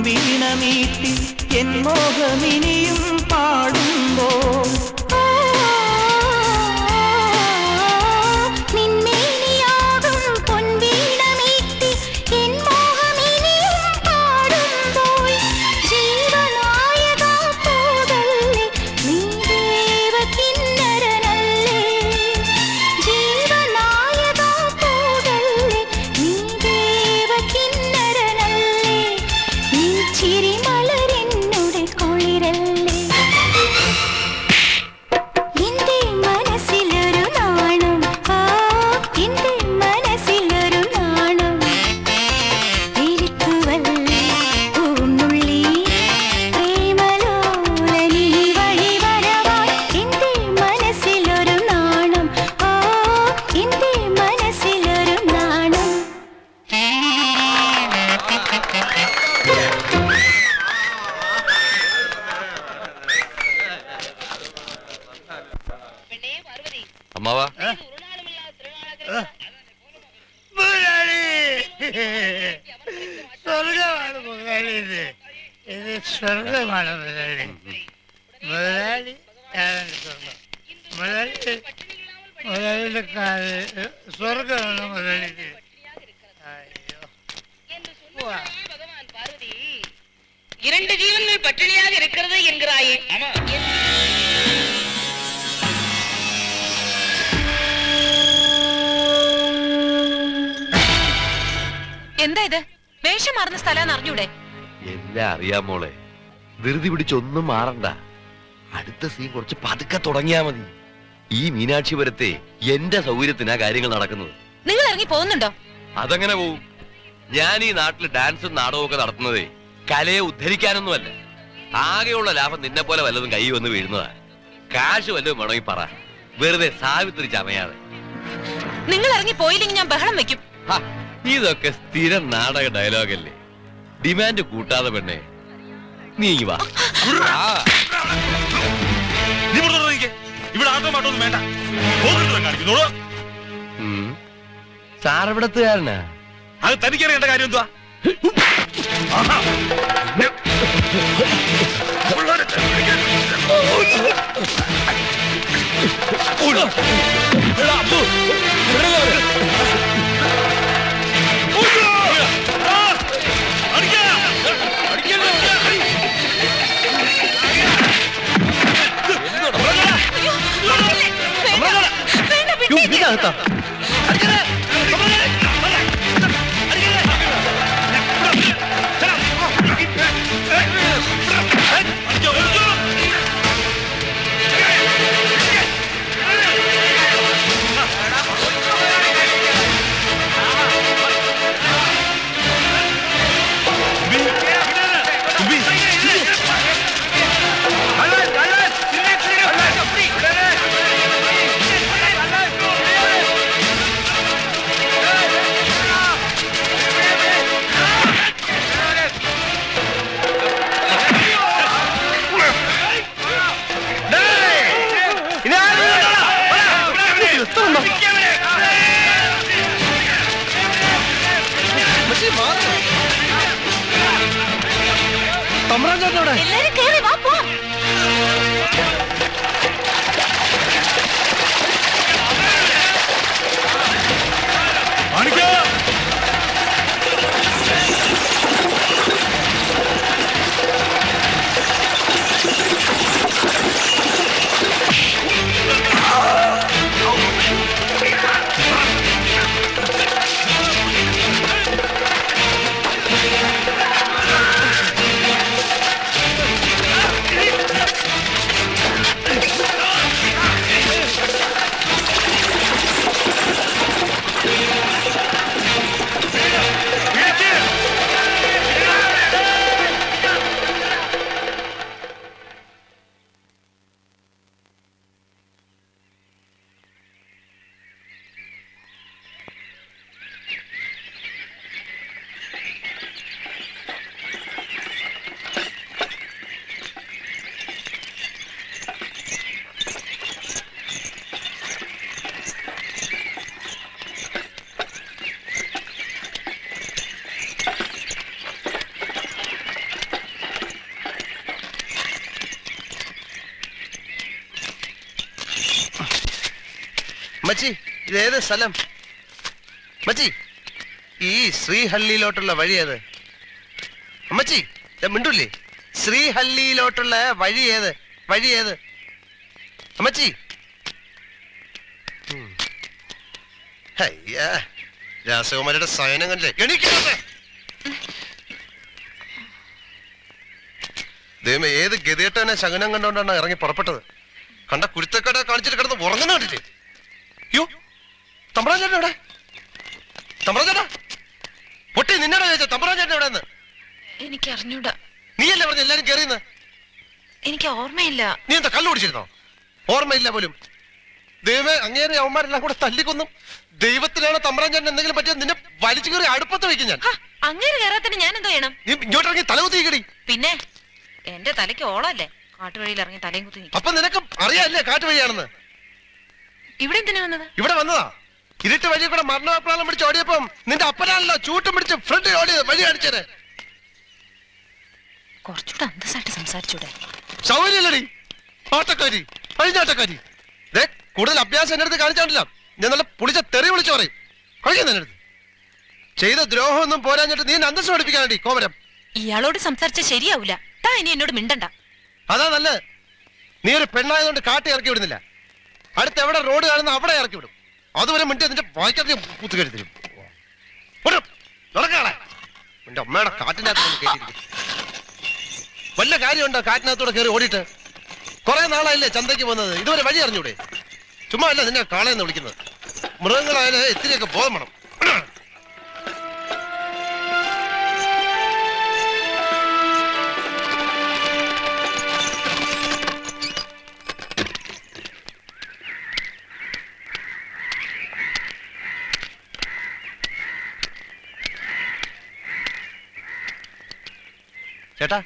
പൊൻവീണമീട്ടി എൻ മോഹമിനിയും പാടുമ്പോൾ അമ്മാവാ സ്വർഗമാണ് മുതലാളി. ഇത് സ്വർഗമാണ് മുതലാളി. മുതലാളി സ്വർഗം മുതലാളിയുടെ കാല് സ്വർഗമാണ് മുതലാളി. இரண்டு ஜீவன்கள் பட்டினியாக இருக்கிறது என்கிறாயே. എന്താ ഇത്? വേഷം മാറുന്ന സ്ഥലം അറിഞ്ഞൂടെ? എല്ലാം അറിയാം മോളെ. ധൃതി പിടിച്ചൊന്നും മാറണ്ട. അടുത്ത സീൻ കുറച്ച് പതുക്കെ തുടങ്ങിയാ മതി. ഈ മീനാക്ഷിപുരത്തെ എന്റെ സൗകര്യത്തിനാ കാര്യങ്ങൾ നടക്കുന്നത്. നിങ്ങൾ ഇറങ്ങി പോകുന്നുണ്ടോ? അതങ്ങനെ പോവും. ഞാൻ ഈ നാട്ടിൽ ഡാൻസും നാടകവും ഒക്കെ നടത്തുന്നതേ കലയെ ഉദ്ധരിക്കാനൊന്നുമല്ല. ആകെയുള്ള ലാഭം നിന്നെ പോലെ വല്ലതും കൈ വന്ന് വീഴുന്നതാ. കാശ് വല്ലതും വേണമെങ്കിൽ പറ, വെറുതെ സാവിത്രി ചമയാതെ. നിങ്ങൾ ഇറങ്ങി പോയില്ലെങ്കിൽ ഞാൻ ബഹളം വെക്കും. ഇതൊക്കെ സ്ഥിരം നാടക ഡയലോഗല്ലേ. ഡിമാൻഡ് കൂട്ടാതെ പെണ്ണെ, നീ വാ. സാറവിടത്തുകാരനാ? അത് തനിക്കറിയേണ്ട കാര്യം എന്തുവാ? എല്ലാരും കേറി വാ, പോ. അമ്മച്ചി ഇതേത് സ്ഥലം? അമ്മച്ചി ഈ ശ്രീഹള്ളിയിലോട്ടുള്ള വഴി ഏത്? അമ്മച്ചി മിണ്ടൂല്ലേ? ശ്രീഹള്ളിയിലോട്ടുള്ള വഴി ഏത്? വഴി ഏത് അമ്മച്ചി? അയ്യാ രാസകുമാരിയുടെ സയനം കണ്ടേ. എണീക്കേ ദൈവമേ, ഏത് ഗതികെട്ടവനെ ശകനം കണ്ടോണ്ടാണ് ഇറങ്ങി പുറപ്പെട്ടത്. കണ്ട കുരുത്തക്കട കാണിച്ചിട്ട് കിടന്ന് ഉറങ്ങുന്ന കണ്ടില്ലേ? യോ തമ്പ്രാൻ ചേട്ടൻ എവിടെ? തമ്പ്രാൻ ചേട്ടാ പൊട്ടി നിന്നോടാ ചോദിച്ച തമ്പ്രാൻ ചേട്ടൻ എവിടെ നിന്ന്? എനിക്ക് അറിഞ്ഞൂടാ. നീയല്ലേ പറഞ്ഞ എല്ലാരും കയറിയെന്ന്? എനിക്ക് ഓർമ്മയില്ല. നീ എന്താ കള്ളു കുടിച്ചിരുന്നോ? ഓർമ്മയില്ല പോലും. ദൈവമേ, അങ്ങേരെ അവന്മാരെല്ലാം കൂടെ തല്ലിക്കൊന്നും. ദൈവത്തിനാണ് തമ്പ്രാൻ ചേട്ടൻ എന്തെങ്കിലും പറ്റിയ നിന്നെ വലിച്ചു കയറി അടുപ്പത്ത് വയ്ക്കും ഞാൻ. അങ്ങനെ കയറാത്തന്നെ ഞാൻ എന്തോ ചെയ്യണം? നീ ഇങ്ങോട്ടിറങ്ങി തലകുത്തിക്കടി. പിന്നെ എന്റെ തലയ്ക്ക് ഓളല്ലേ കാട്ടുവഴിയിൽ ഇറങ്ങി തലയും കുത്തി. അപ്പൊ നിനക്ക് അറിയാല്ലേ കാട്ടുവഴിയാണെന്ന്? ഇവിടെ എന്തിനാ വന്നത്? ഇവിടെ വന്നതാ. ഇരുട്ട് വഴി കൂടെ മരണപ്രാളം പിടിച്ച് ഓടിയപ്പം നിന്റെ അപ്പനാണല്ലോ ചൂട്ടും പിടിച്ച് ഫ്രണ്ട് ഓടിയത്. വഴി കാണിച്ചത്. കുറച്ചുകൂടെ അന്തസ്സായിട്ട് സംസാരിച്ചൂടെ? സൗകര്യല്ലടി ആട്ടക്കാരി, കഴിഞ്ഞാട്ടക്കാരി. കൂടുതൽ അഭ്യാസം എന്റെ അടുത്ത് കാണിച്ചോണ്ടില്ല. ഞാൻ നല്ല പുളിച്ച തെറി വിളിച്ചു പറയും. കഴിക്കുന്ന എന്റെ അടുത്ത് ചെയ്ത ദ്രോഹമൊന്നും പോരാഞ്ഞിട്ട് നീ അന്തസ് പഠിപ്പിക്കാനടി കോമരം. ഇയാളോട് സംസാരിച്ച ശരിയാവൂല. താ ഇനി എന്നോട് മിണ്ടണ്ട. അതാ നല്ലത്. നീ ഒരു പെണ്ണായതുകൊണ്ട് കാട്ടി ഇറക്കി വിടുന്നില്ല. അടുത്ത് എവിടെ റോഡ് കാണുന്ന അവിടെ ഇറക്കി വിടും. അതുവരെ മിണ്ടി നിന്റെ വായിക്കാത്ത പൂത്ത് കയറി തരും. നടക്കാളെ എന്റെ അമ്മയുടെ കാട്ടിന്റെ അകത്ത് കയറ്റിയിരിക്കും. വല്ല കാര്യമുണ്ടോ കാട്ടിനകത്തൂടെ കയറി ഓടിയിട്ട്? കുറെ നാളായില്ലേ ചന്തയ്ക്ക് പോകുന്നത്, ഇതുവരെ വഴി അറിഞ്ഞൂടെ? ചുമ്മാ അല്ല നിന്നെ കാളയെന്ന് വിളിക്കുന്നത്. മൃഗങ്ങളായാലും ഇത്തിരിയൊക്കെ ബോധം വേണം. ചേട്ടാ,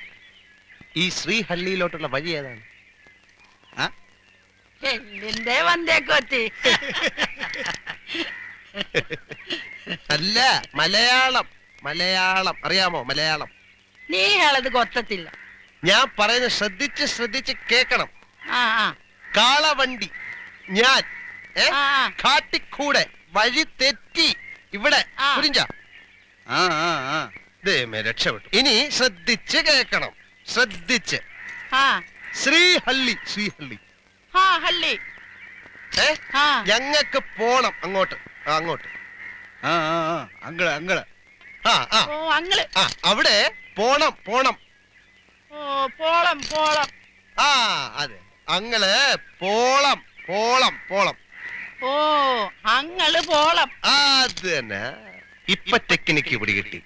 ഈ ശ്രീഹള്ളിയിലോട്ടുള്ള വഴി ഏതാണ്? അല്ല, മലയാളം. മലയാളം അറിയാമോ? മലയാളം നീ അത് കൊത്തത്തില്ല. ഞാൻ പറയുന്നത് ശ്രദ്ധിച്ച് ശ്രദ്ധിച്ച് കേക്കണം. കാളവണ്ടി ഞാൻ കാട്ടിക്കൂടെ വഴി തെറ്റി ഇവിടെ പുരിഞ്ച രക്ഷപ്പെട്ടു. ഇനി ശ്രദ്ധിച്ച് കേക്കണം. ശ്രദ്ധിച്ച്. ശ്രീഹള്ളി. ശ്രീഹള്ളി ഞങ്ങക്ക് പോണം അങ്ങോട്ട്. അങ്ങോട്ട് അവിടെ പോണം. പോണം. അതെ, അങ്ങള് പോളം. പോളം. പോളം. അത് തന്നെ. ഇപ്പൊ ടെക്നിക്ക് പിടികിട്ടി.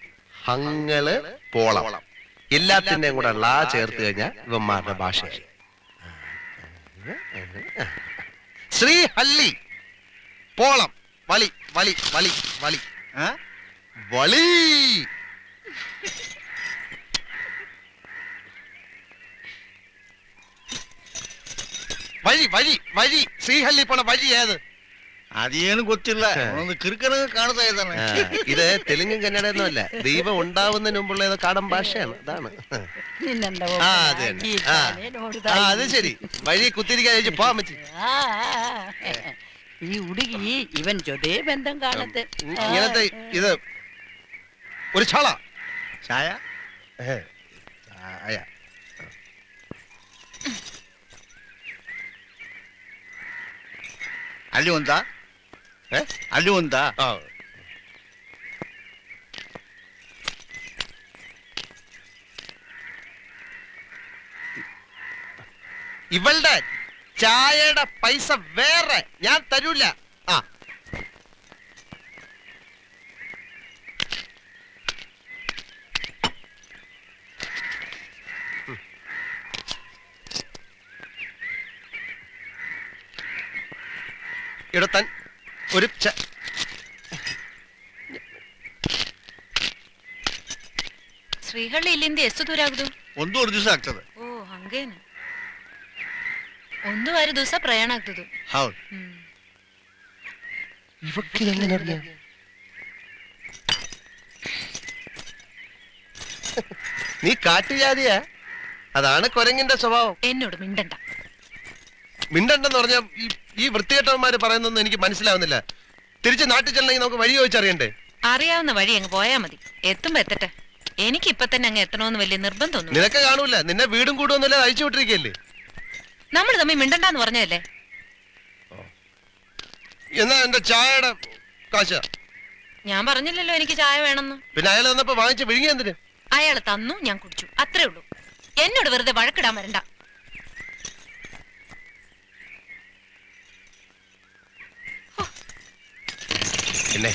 അങ്ങള് പോളം. എല്ലാത്തിന്റെയും കൂടെ ലാ ചേർത്ത് കഴിഞ്ഞാൽ ഇവന്മാരുടെ ഭാഷയായി. ശ്രീഹള്ളി പോളം വളി. വളി വളി വളി വളി. വഴി വഴി വഴി. ശ്രീഹള്ളി പോണ വഴി ഏത്? അധികം കൊച്ചില്ല, കിറുക്കനൊക്കെ കാണുന്നതാണ്. ഇത് തെലുങ്കും കന്നഡയൊന്നും അല്ല. ദൈവം ഉണ്ടാവുന്നതിന് മുമ്പുള്ള ഏതോ കാടൻ ഭാഷയാണ്. അതാണ്. അത് ശരി. വഴി കുത്തിരിക്കാൻ പോവാൻ പറ്റി. ഈ ഉടുകി ഇവൻ ചൊതേ ബന്ധം കാണത്ത്. ഇങ്ങനത്തെ ഇത് ഒരു ചാള ചായ ചായ. ಅಲ್ಲಿ ಒಂದಾ? ಅಲ್ಲಿ ಒಂದಾ? ഇവളുടെ ചായയുടെ പൈസ വേറെ, ഞാൻ തരൂല. ഇടത്തൻ ഒരു ಶ್ರೀಹಳ್ಳಿ ಇಲ್ಲಿಂದ ಎಷ್ಟು ದೂರ ಆಗುದು? ಒಂದೂವರೆ ದಿವಸ ಆಗ್ತದೆ. ಓ ಹಂಗೇನು? ಒಂದೂವರೆ ದಿವಸ ಪ್ರಯಾಣ ಆಗ್ತದೆ. ಹೌದು. ഇവക്കിതെങ്ങനെ അറിയാം? നീ കാട്ടുജാതിയാ? അതാണ് കൊരങ്ങിന്റെ സ്വഭാവം. എന്നോട് മിണ്ടണ്ട. മിണ്ടണ്ടെന്ന് പറഞ്ഞ ഈ വൃത്തികെട്ടവന്മാര് പറയുന്നൊന്നും എനിക്ക് മനസ്സിലാവുന്നില്ല. തിരിച്ച് നാട്ടിൽ ചെല്ലണമെങ്കിൽ നമുക്ക് വഴി ചോദിച്ചറിയണ്ടേ? അറിയാവുന്ന വഴി അങ്ങ് പോയാ മതി. എത്തുമ്പോ എത്തട്ടെ. എനിക്ക് ഇപ്പൊ തന്നെ അങ്ങ് എത്തണമെന്ന് വലിയ നിർബന്ധമൊന്നും. നിനക്ക് കാണൂല, നിന്നെ വീടും കൂടുവൊന്നുമില്ല അയച്ചു വിട്ടിരിക്കല്ലേ. നമ്മൾ തമ്മിൽ മിണ്ടണ്ടെന്ന് പറഞ്ഞതല്ലേ. എന്നാ എന്റെ ചായയുടെ കാശ? ഞാൻ പറഞ്ഞില്ലല്ലോ എനിക്ക് ചായ വേണമെന്ന്. പിന്നെ അയാൾ തന്നപ്പോ വാങ്ങിച്ച് വിഴുങ്ങി എന്തിന്? അയാൾ തന്നു, ഞാൻ കുടിച്ചു, അത്രേ ഉള്ളൂ. എന്നോട് വെറുതെ വഴക്കിടാൻ വരണ്ട. പിന്നെ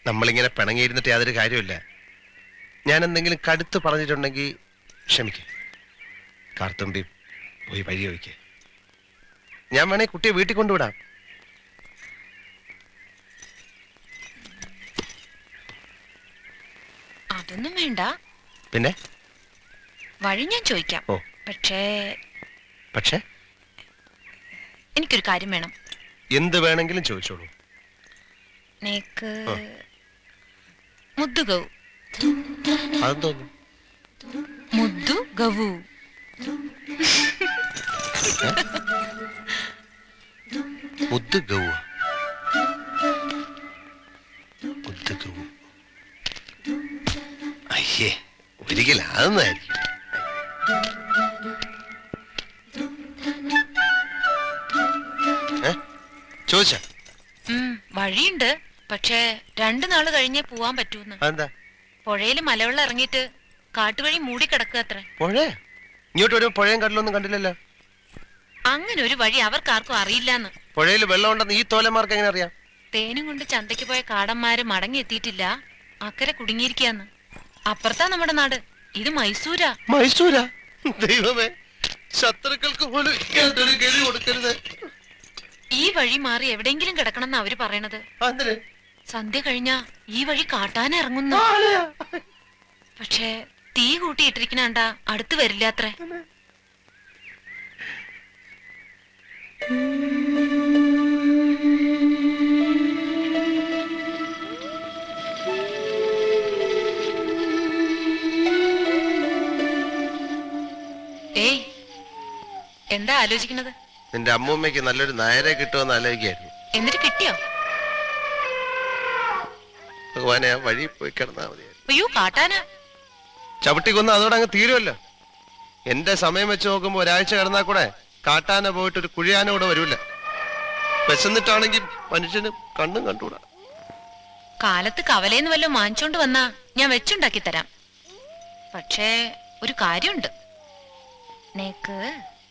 നമ്മളിങ്ങനെ പിണങ്ങിയിരുന്നിട്ട് യാതൊരു കാര്യമില്ല. ഞാൻ എന്തെങ്കിലും കടുത്ത് പറഞ്ഞിട്ടുണ്ടെങ്കിൽ ക്ഷമിക്ക. കാർത്തുമ്പി പോയി വഴി ചോദിക്ക. ഞാൻ വേണേ കുട്ടിയെ വീട്ടിൽ കൊണ്ടുവിടാം. അതൊന്നും വേണ്ട. പിന്നെ വഴി ഞാൻ ചോദിക്കാം. പക്ഷേ എനിക്കൊരു കാര്യം വേണം. എന്ത് വേണമെങ്കിലും ചോദിച്ചോളൂ. നേക്ക് മുദ്ദു ഗൗ. അതെന്തോന്നു? മുദ്ദു ഗവു. മുദ്ദു ഗൗ. മുദ്ദു ഗൗ. അയ്യേ, ഒരിക്കലും അതൊന്നായിരിക്കും. ചോദിച്ച വഴിയുണ്ട്, പക്ഷേ 2 നാള് കഴിഞ്ഞേ പോവാൻ പറ്റൂന്ന്. എന്താ? പുഴയില് മലവെള്ളം ഇറങ്ങിയിട്ട് കാട്ടുവഴി മൂടിക്കിടക്കുക അത്ര. പുഴ ഇങ്ങോട്ട് ഒരു പുഴയും കടലൊന്നും കണ്ടില്ലല്ലോ. അങ്ങനെ ഒരു വഴി അവർക്കാർക്കും അറിയില്ലാന്ന്. പുഴയിൽ വെള്ളം ഉണ്ടെന്ന് ഈ തോലന്മാർക്ക് എങ്ങനെ അറിയാം? തേനും കൊണ്ട് ചന്തയ്ക്ക് പോയ കാടന്മാര് മടങ്ങി എത്തിയിട്ടില്ല, അക്കരെ കുടുങ്ങിയിരിക്കാന്ന്. അപ്പുറത്താ നമ്മുടെ നാട്. ഇത് മൈസൂരാ. മൈസൂരാ? ദൈവമേ, ശത്രുക്കൾക്ക് പോലും ഒരു ഗതി കൊടുക്കരുത്. ഈ വഴി മാറി എവിടെയെങ്കിലും കിടക്കണം അവര് പറയണത്. സന്ധ്യ കഴിഞ്ഞാ ഈ വഴി കാട്ടാൻ ഇറങ്ങുന്നു. പക്ഷേ തീ കൂട്ടിയിട്ടിരിക്കണണ്ട അടുത്ത് വരില്ല അത്രേ. ഏയ്, എന്താ ആലോചിക്കണത്? നിന്റെ അമ്മൂമ്മയ്ക്ക് നല്ലൊരു നായരെ കിട്ടുമെന്ന് ആലോചിക്കായിരുന്നു. എന്നിട്ട് കിട്ടിയോ? ഭഗവാനെ, ആ വഴി പോയി കിടന്നാ മതി. അയ്യോ, കാട്ടാനാ. ചവിട്ടിക്കൊന്ന് അതോടെ അങ്ങ് തീരുമല്ലോ. എന്റെ സമയം വെച്ച് നോക്കുമ്പോ ഒരാഴ്ച കിടന്നാ കൂടെ കാട്ടാന പോയിട്ട് ഒരു കുഴിയാന കൂടെ വരൂല. വിശന്നിട്ടാണെങ്കിൽ മനുഷ്യന് കണ്ണും കണ്ടുകൂടാ. കാലത്ത് കവലേന്ന് വല്ലതും വാങ്ങിച്ചോണ്ട് വന്നാ ഞാൻ വെച്ചുണ്ടാക്കി തരാം. പക്ഷേ ഒരു കാര്യമുണ്ട്. നേക്ക്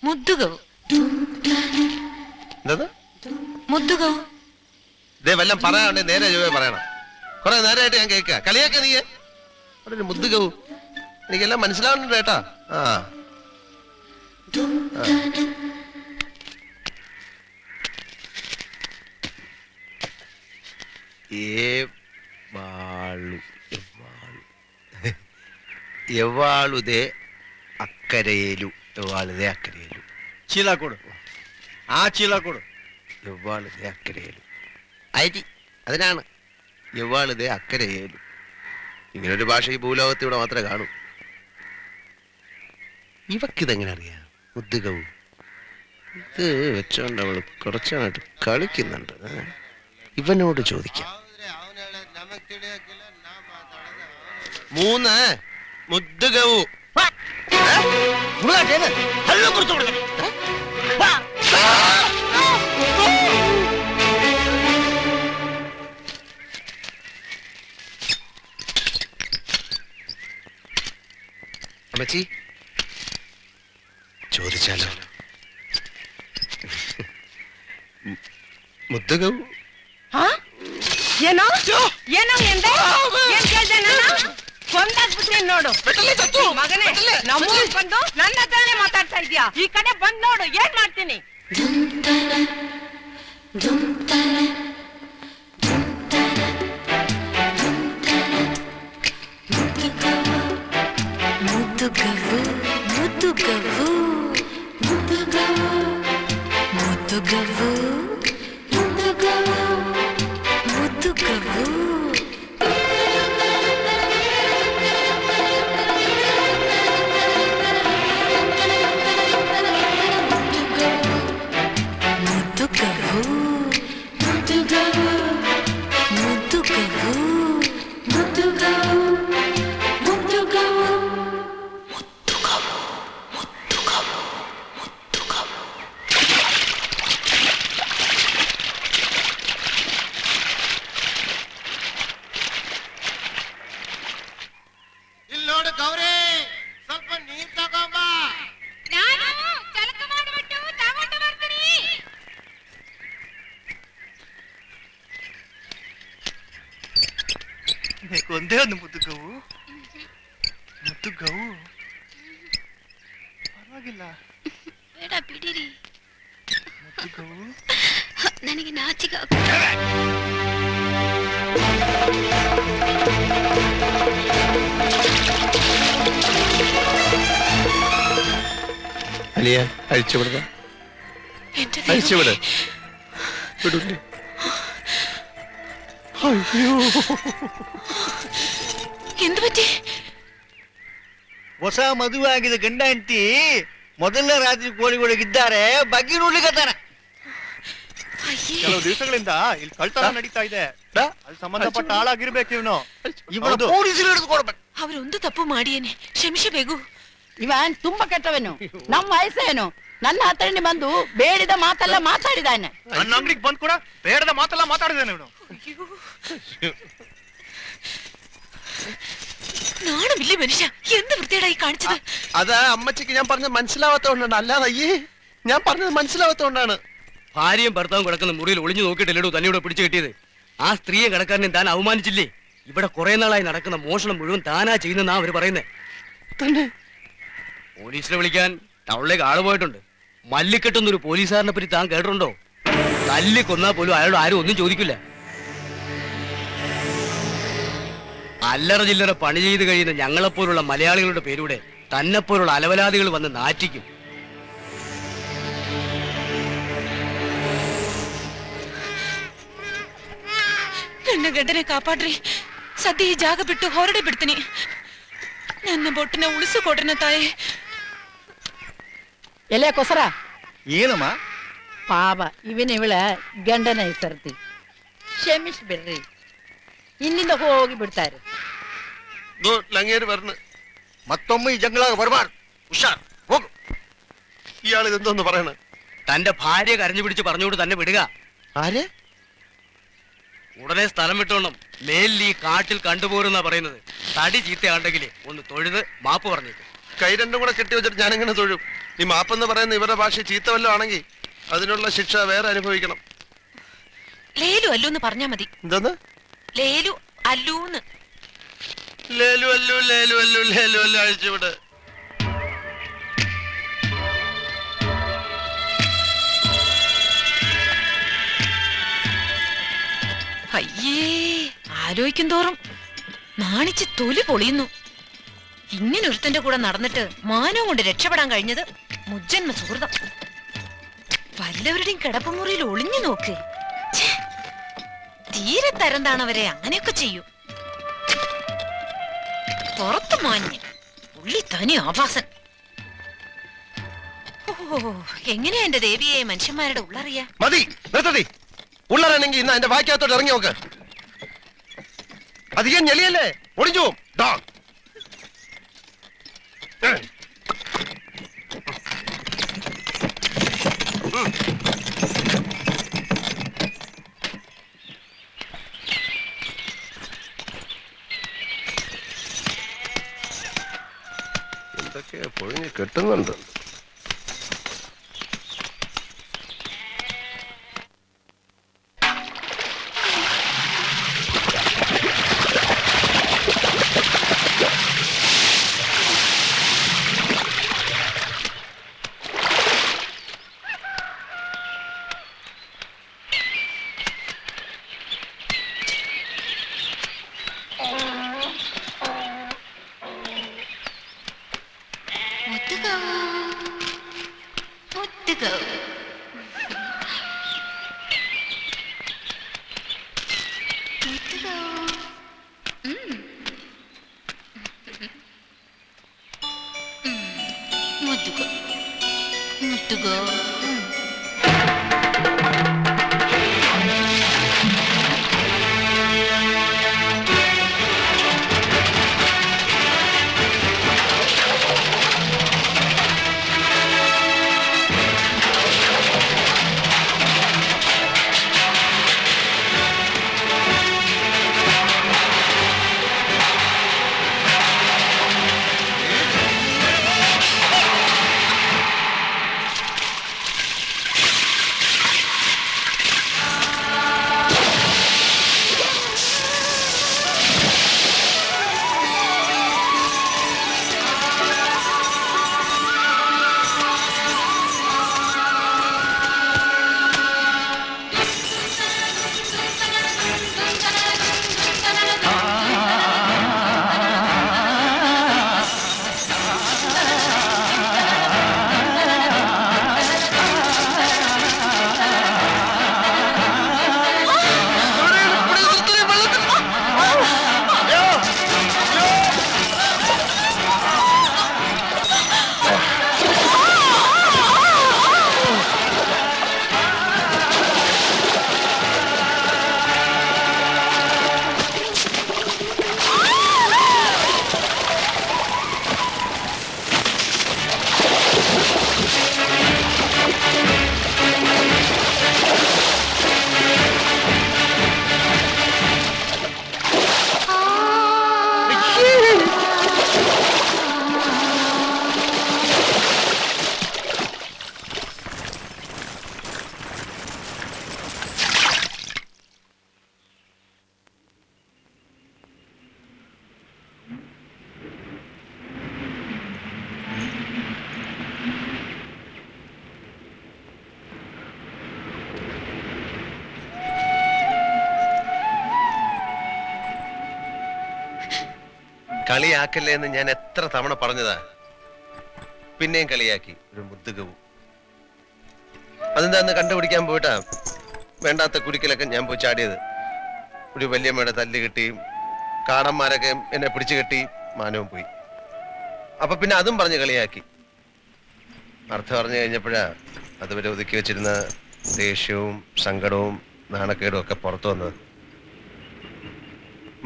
മുദ്ദുകവും. മുദ്ദുകവും ഇതേ വല്ലം പറയാണ്ട് നേരെ ചൊവ്വേ പറയണം. കുറെ നേരമായിട്ട് ഞാൻ കേൾക്കുക. കളിയാക്ക നീ അവിടെ ഒരു മുദ്ദുകവും. എനിക്കെല്ലാം മനസ്സിലാവുന്നുണ്ട് കേട്ടാ. എവാളുതേ അക്കരയിലു. എവാളുതേ അക്കരയിലു. ചീലാക്കോട്. ആ ചീലാക്കോട്. എവാളുതേ അക്കരയിലു. അരി അതിനാണ് എവാളുതേ അക്കരയിലു. ഇങ്ങനൊരു ഭാഷ ഈ ഭൂലോകത്ത് ഇവിടെ മാത്രമേ കാണൂ. ഇവക്കിതെങ്ങനെ അറിയാം? മുദ്ദുകവും ഇത് വെച്ചോണ്ട് അവള് കുറച്ചായിട്ട് കളിക്കുന്നുണ്ട്. ഇവനോട് ചോദിക്കാം. 3 മുദ്ദുകവും. അമ്മച്ചി ചോദിച്ചാലോ? ಮುದ್ದಗವು ಏನೋ ಏನೋ ಎಂದೆ ಏನ್ ಕೇಳ್ದೆ ನಾನು ಕೊಂದಾಕ್ಬಿಟ್ರೆ ನೋಡು ಮಗನೇ ನಮ್ಮೂರಿಗೆ ಬಂದು ನನ್ನ ಹತ್ರನೇ ಮಾತಾಡ್ತಾ ಇದ್ಯಾ ಈ ಕಡೆ ಬಂದ್ ನೋಡು ಏನ್ ಮಾಡ್ತೀನಿ ಮುದ್ದುಗವು ಮುದ್ದುಗವು ಮುದ್ದುಗವು ಮುದ್ದುಗವು ಮುದ್ದುಗವು ಮುದ್ದುಗವು ಮುದ್ದುಗವು ಒಂದೇ ಒಂದು ಮುದ್ದುಗವು ಪರವಾಗಿಲ್ಲ ಬೇಡ ಬಿಡಿರಿ. ಮುದ್ದುಗವು ನನಗೆ ನಾಚಿಕೆ അലിയ അഴിച്ചുവിടുക, അഴിച്ചുവിട്. വിടൂല്ലേ? അയ്യോ, എന്ത് പറ്റി? ಹೊಸ ಮದುವೆ ಆಗಿದೆ ಗಂಡ ಹೆಂಡತಿ ಮೊದಲನೇ ರಾತ್ರಿ ಕೋಳಿಗಳಿದ್ದಾರೆ ಬಗ್ಗೆ ನೋಡ್ಲಿಕ್ಕತ್ತಾನೆ. ಕೆಲವು ದಿವಸಗಳಿಂದ ಇಲ್ಲಿ ಕಳ್ತನ ನಡೀತಾ ಇದೆ. ಅಲ್ಲಿ ಸಂಬಂಧಪಟ್ಟ ಆಳಾಗಿರ್ಬೇಕು ಇವನು. ಇವನು ಪೊಲೀಸರು ಹಿಡಿದುಕೊಡ್ಬೇಕು. ಅವರೊಂದು ತಪ್ಪು ಮಾಡಿಯೇನೆ, ಕ್ಷಮಿಸಬೇಕು. ಇವನ್ ತುಂಬಾ ಕೆಟ್ಟವನು. ನಮ್ಮ ವಯಸ್ಸೇನು, ನನ್ನ ಹತ್ರನೇ ಬಂದು ಬೇಡಿದ ಮಾತೆಲ್ಲ ಮಾತಾಡಿದಾನೆ. ನನ್ನ ಅಂಗಡಿಗೆ ಬಂದ್ ಕೂಡ ಬೇಡದ ಮಾತೆಲ್ಲ ಮಾತಾಡಿದಾನೆ ಇವನು. നാണമില്ലേ മനുഷ്യ, എന്ത് വൃത്തിയായി കാണിച്ചത്? അതാ അമ്മച്ചിക്ക് ഞാൻ പറഞ്ഞത് മനസ്സിലാവാത്തോണ്ടാണ്, അല്ലാതെ അയ്യേ ഞാൻ പറഞ്ഞത് മനസ്സിലാവാത്തോണ്ടാണ്. ഭാര്യയും ഭർത്താവും കിടക്കുന്ന മുറിയിൽ ഒളിഞ്ഞു നോക്കിയിട്ടല്ലോ തന്നെ ഇവിടെ പിടിച്ചു കിട്ടിയത്. ആ സ്ത്രീയെ കടക്കാരനെ താൻ അവമാനിച്ചില്ലേ? ഇവിടെ കുറെ നാളായി നടക്കുന്ന മോഷണം മുഴുവൻ താനാ ചെയ്യുന്നെന്നാ അവര് പറയുന്നേ. തന്നെ പോലീസിനെ വിളിക്കാൻ ടൗണിലേക്ക് ആള് പോയിട്ടുണ്ട്. മല്ലിക്കെട്ടുന്നൊരു പോലീസുകാരനെ പറ്റി താൻ കേട്ടിട്ടുണ്ടോ? തല്ലി കൊന്നാ പോലും അയാളോട് ആരും ഒന്നും ചോദിക്കില്ല. അല്ലറ ചില്ലറ പണി ചെയ്ത് കഴിയുന്ന ഞങ്ങളെപ്പോലുള്ള മലയാളികളുടെ പേരൂടെ തന്നെപ്പോലുള്ള അലവലാദികൾ വന്ന് നാറ്റിക്കും. ನನ್ನ ಗಂಡನೆ ಕಾಪಾಡ್ರಿ. ಸದ್ಯ ಈ ಜಾಗ ಬಿಟ್ಟು ಹೊರಡೆ ಬಿಡ್ತೀನಿ. ನನ್ನ ಬೊಟ್ಟಿನ ಉಳಿಸಿಕೊಡ್ರನ ತಾಯಿ. ಎಲೆ ಕೊಸರ ಏನಮ್ಮ ಪಾಪ ಇವಳ ಗಂಡನ ಹೆಸರ್ತಿ ಕ್ಷಮಿಸ್ಬಿಡ್ರಿ. ಇಲ್ಲಿಂದ ಹೋಗಿ ಬಿಡ್ತಾರೆ. ലങ്ങേര് വരണം. മൊത്തം ഈ ജംഗളാകെ ബർബാർ ഉഷാർ പോകും. ഇയാൾ ഇതെന്തോന്ന് പറയണ? തന്റെ ഭാര്യ കരഞ്ഞു പിടിച്ച് പറഞ്ഞുകൊണ്ട് തന്നെ വിടുക. ആരെ? ഉടനെ സ്ഥലം വിട്ടോണം. മേലിൽ ഈ കാട്ടിൽ കണ്ടുപോരുന്നാ പറയുന്നത്. തടി ചീത്തയാണ്ടെങ്കിൽ ഒന്ന് തൊഴുത് മാപ്പ് പറഞ്ഞേക്കും. കൈ രണ്ടും കൂടെ കെട്ടി വെച്ചിട്ട് ഞാനെങ്ങനെ തൊഴും? ഈ മാപ്പെന്ന് പറയുന്ന ഇവരുടെ ഭാഷ ചീത്ത വല്ലതും ആണെങ്കിൽ അതിനുള്ള ശിക്ഷ വേറെ അനുഭവിക്കണം. ലേലു അല്ലൂന്ന് പറഞ്ഞാ മതി. എന്താന്ന്? ലേലു അല്ലൂന്ന്. ലേലു അല്ലു ലേലു അല്ലു ലേലു അല്ലു അഴിച്ചുവിട്. അയ്യേ, ആലോചിക്കും തോറും നാണിച്ച് തൊലി പൊളിയുന്നു. ഇങ്ങനെ ഒരുത്തന്റെ കൂടെ നടന്നിട്ട് മാനവും കൊണ്ട് രക്ഷപ്പെടാൻ കഴിഞ്ഞത് മുജ്ജന്മ സുഹൃതം. വല്ലവരുടെയും കിടപ്പുമുറിയിൽ ഒളിഞ്ഞു നോക്ക്. തീരെ തരംതാണവരെ അങ്ങനെയൊക്കെ ചെയ്യും. പുറത്തു മാഞ്ഞ് ഉള്ളി തനി ആഭാസൻ. ഓ, എങ്ങനെയാ എന്റെ ദേവിയെ മനുഷ്യന്മാരുടെ ഉള്ളറിയാ? മതി, നിർത്തതി. ഉള്ളറാണെങ്കിൽ ഇന്ന് എന്റെ വായിക്കകത്തോട്ട് ഇറങ്ങി നോക്ക്. അധികം ഞെളിയല്ലേ, ഒടിഞ്ഞു പോവും. എന്തൊക്കെയാ പൊഴിഞ്ഞ് കെട്ടുന്നുണ്ട്. കളിയാക്കല്ലേ എന്ന് ഞാൻ എത്ര തവണ പറഞ്ഞതാ. പിന്നെയും കളിയാക്കി ഒരു മുദ്ദുകവും. അതെന്താന്ന് കണ്ടുപിടിക്കാൻ പോയിട്ടാ വേണ്ടാത്ത കുടിക്കലൊക്കെ ഞാൻ പോയി ചാടിയത്. ഒരു വല്യമ്മയുടെ തല്ല് കിട്ടി, കാടന്മാരൊക്കെ എന്നെ പിടിച്ചു കെട്ടി, മാനവും പോയി. അപ്പൊ പിന്നെ അതും പറഞ്ഞ് കളിയാക്കി. അർത്ഥം പറഞ്ഞു കഴിഞ്ഞപ്പോഴാ അതുവരെ ഒതുക്കി വെച്ചിരുന്ന ദേഷ്യവും സങ്കടവും നാണക്കേടും ഒക്കെ പുറത്തു വന്നത്.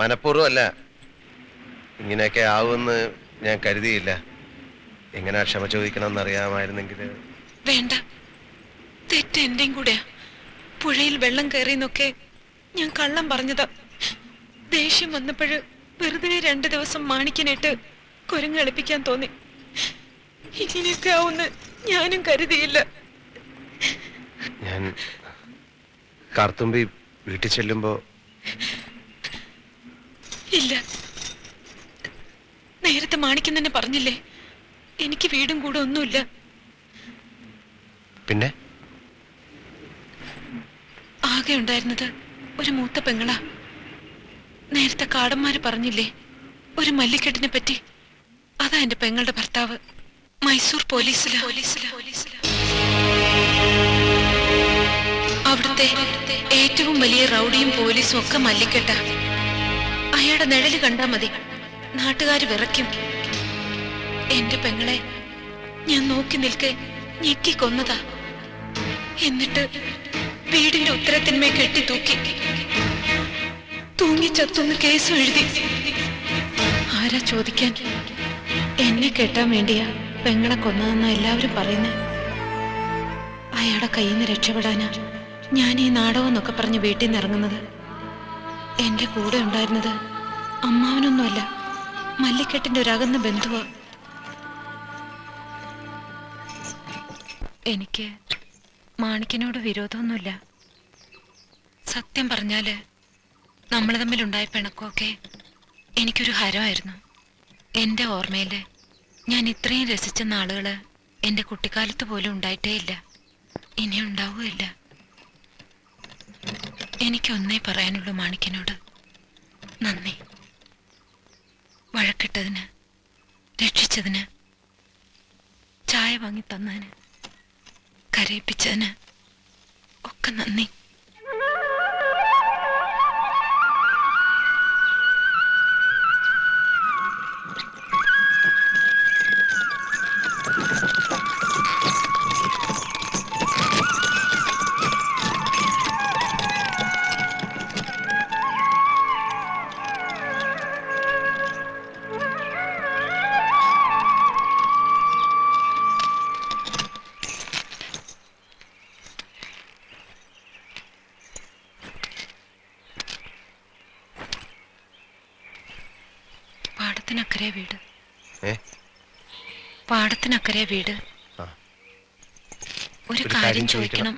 മനഃപൂർവ്വമല്ല, ഇങ്ങനെയൊക്കെ ആവുമെന്ന് ഞാൻ കരുതിയില്ല. എങ്ങനെ ക്ഷമ ചോദിക്കണമെന്ന് അറിയാമായിരുന്നെങ്കിൽ. വേണ്ട, തെറ്റ് എന്റെയും കൂടെയാ. പുഴയിൽ വെള്ളം കയറിയെന്നൊക്കെ ഞാൻ കള്ളം പറഞ്ഞതാ. ദേഷ്യം വന്നപ്പോഴ് വെറുതെ 2 ദിവസം മാണിക്കനായിട്ട് കുരങ്ങളിപ്പിക്കാൻ തോന്നി. ഇങ്ങനെയൊക്കെ ആവുന്ന് ഞാനും കരുതിയില്ല. ഞാൻ കാർത്തുമ്പി വീട്ടിൽ ചെല്ലുമ്പോ ഇല്ല, നേരത്തെ മാണിക്കൻ തന്നെ പറഞ്ഞില്ലേ, എനിക്ക് വീടും കൂടെ ഒന്നുമില്ല. പിന്നെ ആകെ ഉണ്ടായിരുന്നത് ഒരു മൂത്ത പെങ്ങളാ. നേരത്തെ കാടന്മാര് പറഞ്ഞില്ലേ ഒരു മല്ലിക്കെട്ടിനെ പറ്റി, അതാ എന്റെ പെങ്ങളുടെ ഭർത്താവ്. മൈസൂർ പോലീസിലാ. അവിടുത്തെ ഏറ്റവും വലിയ റൗഡിയും പോലീസും ഒക്കെ മല്ലിക്കെട്ട. അയാളുടെ നിഴല് കണ്ടാ മതി, നാട്ടുകാര് വിറയ്ക്കും. എന്റെ പെങ്ങളെ ഞാൻ നോക്കി നിൽക്കെ ഞെക്കി കൊന്നതാ. എന്നിട്ട് വീടിന്റെ ഉത്തരത്തിന്മേ കെട്ടി തൂങ്ങി ചത്തുന്ന് കേസും എഴുതി. ആരാ ചോദിക്കാൻ? എന്നെ കെട്ടാൻ വേണ്ടിയാ പെങ്ങളെ കൊന്നതെന്നാ എല്ലാവരും പറയുന്നേ. അയാളുടെ കയ്യിൽ നിന്ന് രക്ഷപ്പെടാനാ ഞാൻ ഈ നാടകം എന്നൊക്കെ പറഞ്ഞ് വീട്ടിൽ നിന്ന് ഇറങ്ങുന്നത്. എന്റെ കൂടെ ഉണ്ടായിരുന്നത് അമ്മാവനൊന്നുമല്ല, മല്ലിക്കെട്ടിന്റെ ഒരു അകന്ന ബന്ധുവാ. എനിക്ക് മാണിക്കനോട് വിരോധമൊന്നുമില്ല. സത്യം പറഞ്ഞാല് നമ്മൾ തമ്മിലുണ്ടായ പിണക്കമൊക്കെ എനിക്കൊരു ഹരമായിരുന്നു. എന്റെ ഓർമ്മയില് ഞാൻ ഇത്രയും രസിച്ച നാളുകള് എന്റെ കുട്ടിക്കാലത്ത് പോലും ഉണ്ടായിട്ടേ ഇല്ല, ഇനി ഉണ്ടാവുകയില്ല. എനിക്കൊന്നേ പറയാനുള്ളൂ മാണിക്കനോട്, നന്ദി. വഴക്കിട്ടതിന്, രക്ഷിച്ചതിന്, ചായ വാങ്ങി തന്നതിന്, കരയിപ്പിച്ചതിന് ഒക്കെ നന്ദി. പാടത്തിനക്കരെ വീട്. പാടത്തിനക്കരെ വീട്. ഒരു കാര്യം ചോദിക്കണം.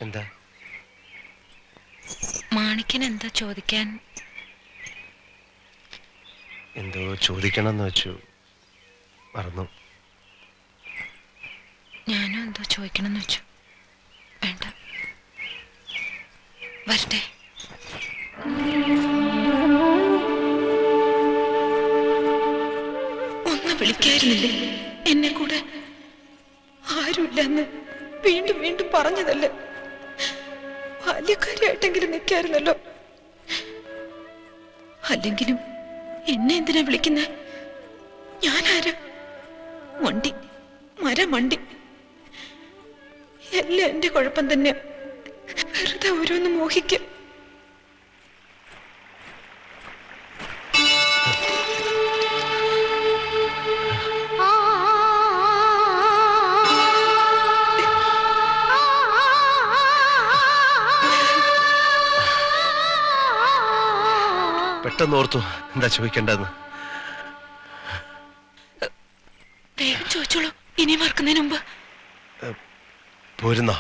എന്താ? മാണിക്കൻ എന്താ ചോദിക്കാൻ? എന്തോ ചോദിക്കണമെന്ന് വെച്ചു, മറന്നു. ഞാനും എന്തോ ചോദിക്കണമെന്ന് വെച്ചു. വേണ്ട, വരട്ടെ. ഒന്ന് വിളിക്കായിരുന്നില്ലേ എന്നെ കൂടെ? ആരുമില്ലെന്ന് വീണ്ടും വീണ്ടും പറഞ്ഞതല്ലേ? ബാല്യക്കാരിയായിട്ടെങ്കിലും നിൽക്കായിരുന്നല്ലോ. അല്ലെങ്കിലും എന്നെ എന്തിനാ വിളിക്കുന്നേ? ഞാനാരാ? മണ്ടി, മരമണ്ടി. എല്ലാം എന്റെ കുഴപ്പം തന്നെ. വെറുതെ ഓരോന്ന് മോഹിക്കും. പെട്ടെന്ന് ഓർത്തു എന്താ ചോദിക്കേണ്ടെന്ന്. വേഗം ചോദിച്ചോളൂ, ഇനി മറക്കുന്നതിന് മുമ്പ്. പോരുന്നോ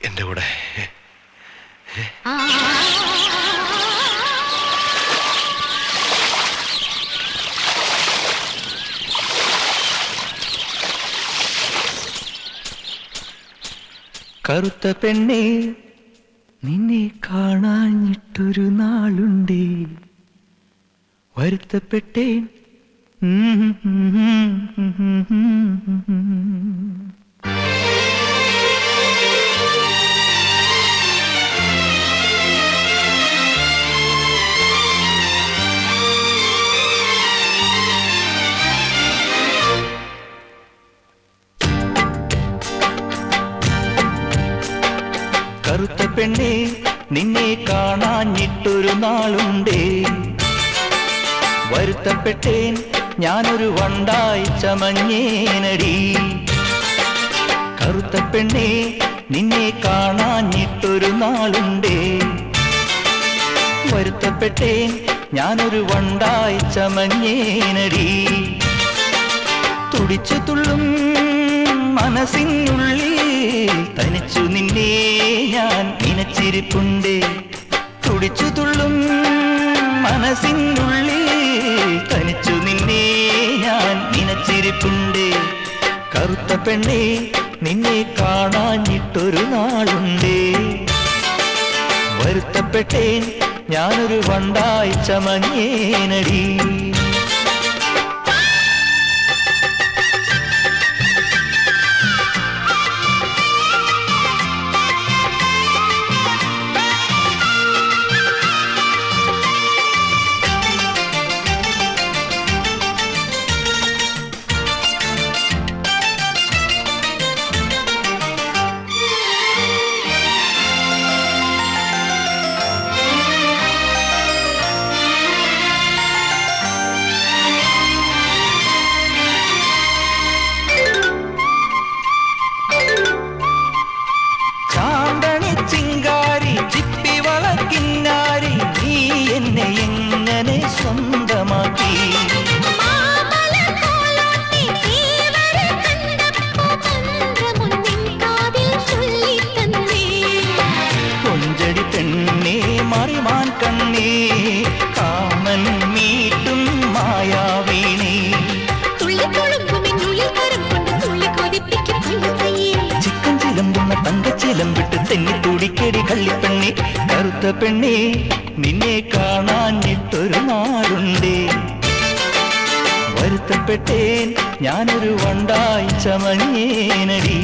എന്റെ കൂടെ? കറുത്ത പെണ്ണേ നിന്നെ കാണാഞ്ഞിട്ടൊരു നാളുണ്ടേ വരുത്തപ്പെട്ടേൻ. കറുത്ത പെണ്ണേ നിന്നെ കാണാഞ്ഞിട്ടൊരു നാളുണ്ടേ വരുത്തപ്പെട്ടേൻ ഞാനൊരു വണ്ടായി ചമഞ്ഞേനടി. കറുത്ത പെണ്ണേ നിന്നെ കാണാഞ്ഞിട്ടൊരു നാളുണ്ടേ വരുത്തപ്പെട്ടേൻ ഞാനൊരു വണ്ടായി ചമഞ്ഞേനടി. തുടിച്ചു തുള്ളും മനസ്സിനുള്ളിൽ തനിച്ചു നിന്നെ ഞാൻ നനച്ചിരിപ്പുണ്ടേ. തുടിച്ചു തുള്ളും മനസ്സിനുള്ളിൽ തനിച്ചു നിന്നെ ഞാൻ നനച്ചിരിപ്പുണ്ടേ. കറുത്ത പെണ്ണേ നിന്നെ കാണാഞ്ഞിട്ടൊരു നാളുണ്ടേ വരുത്തപ്പെട്ടേൻ ഞാനൊരു വണ്ടായി ചമഞ്ഞേനടി. സ്വന്തമാക്കി കൊഞ്ചടി പെണ്ണേ മറിമാൻ കണ്ണേ കാമൻ മീട്ടും മായാവീണേ ചിക്കൻ ചിലമ്പുന്ന തങ്കച്ചിലമ്പിട്ട് തെന്നി തുടിക്കടി കള്ളിപ്പെണ്ണേ. കറുത്ത പെണ്ണേ നിന്നെ കാണാഞ്ഞിട്ടൊരു നാളുണ്ടേ വരുത്തപ്പെട്ടേൻ ഞാനൊരു വണ്ടായി ചമഞ്ഞേനടി.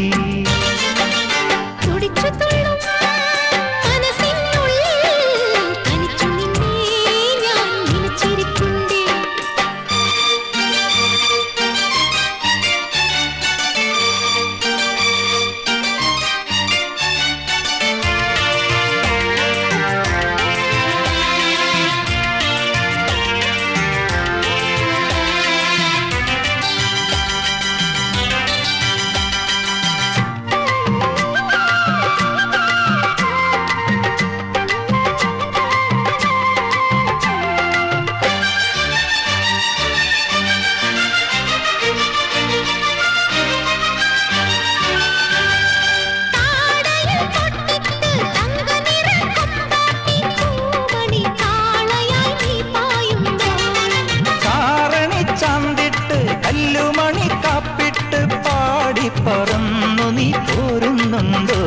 പറന്നു നീ പോരുന്നുണ്ടോ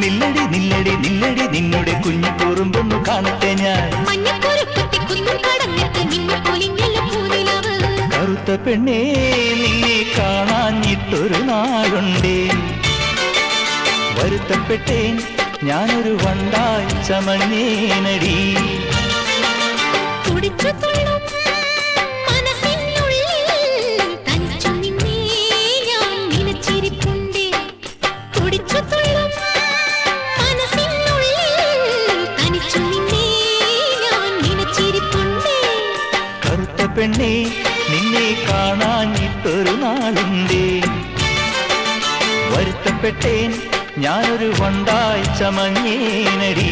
നില്ലടി നില്ലടി നില്ലടി നിന്നോട് കുഞ്ഞു കൂറുമ്പൊന്നു കാണട്ടെ ഞാൻ. കറുത്ത പെണ്ണേ നിന്നെ കാണാഞ്ഞിട്ടൊരു നാളുണ്ടേ വരുത്തപ്പെട്ടേൻ ഞാനൊരു വണ്ടായി ചമഞ്ഞേനടി. കറുത്ത പെണ്ണേ നിന്നെ കാണാഞ്ഞിട്ടൊരു നാളുണ്ടേ വരുത്തപ്പെട്ടേൻ ഞാനൊരു വണ്ടായി ചമഞ്ഞേനടി.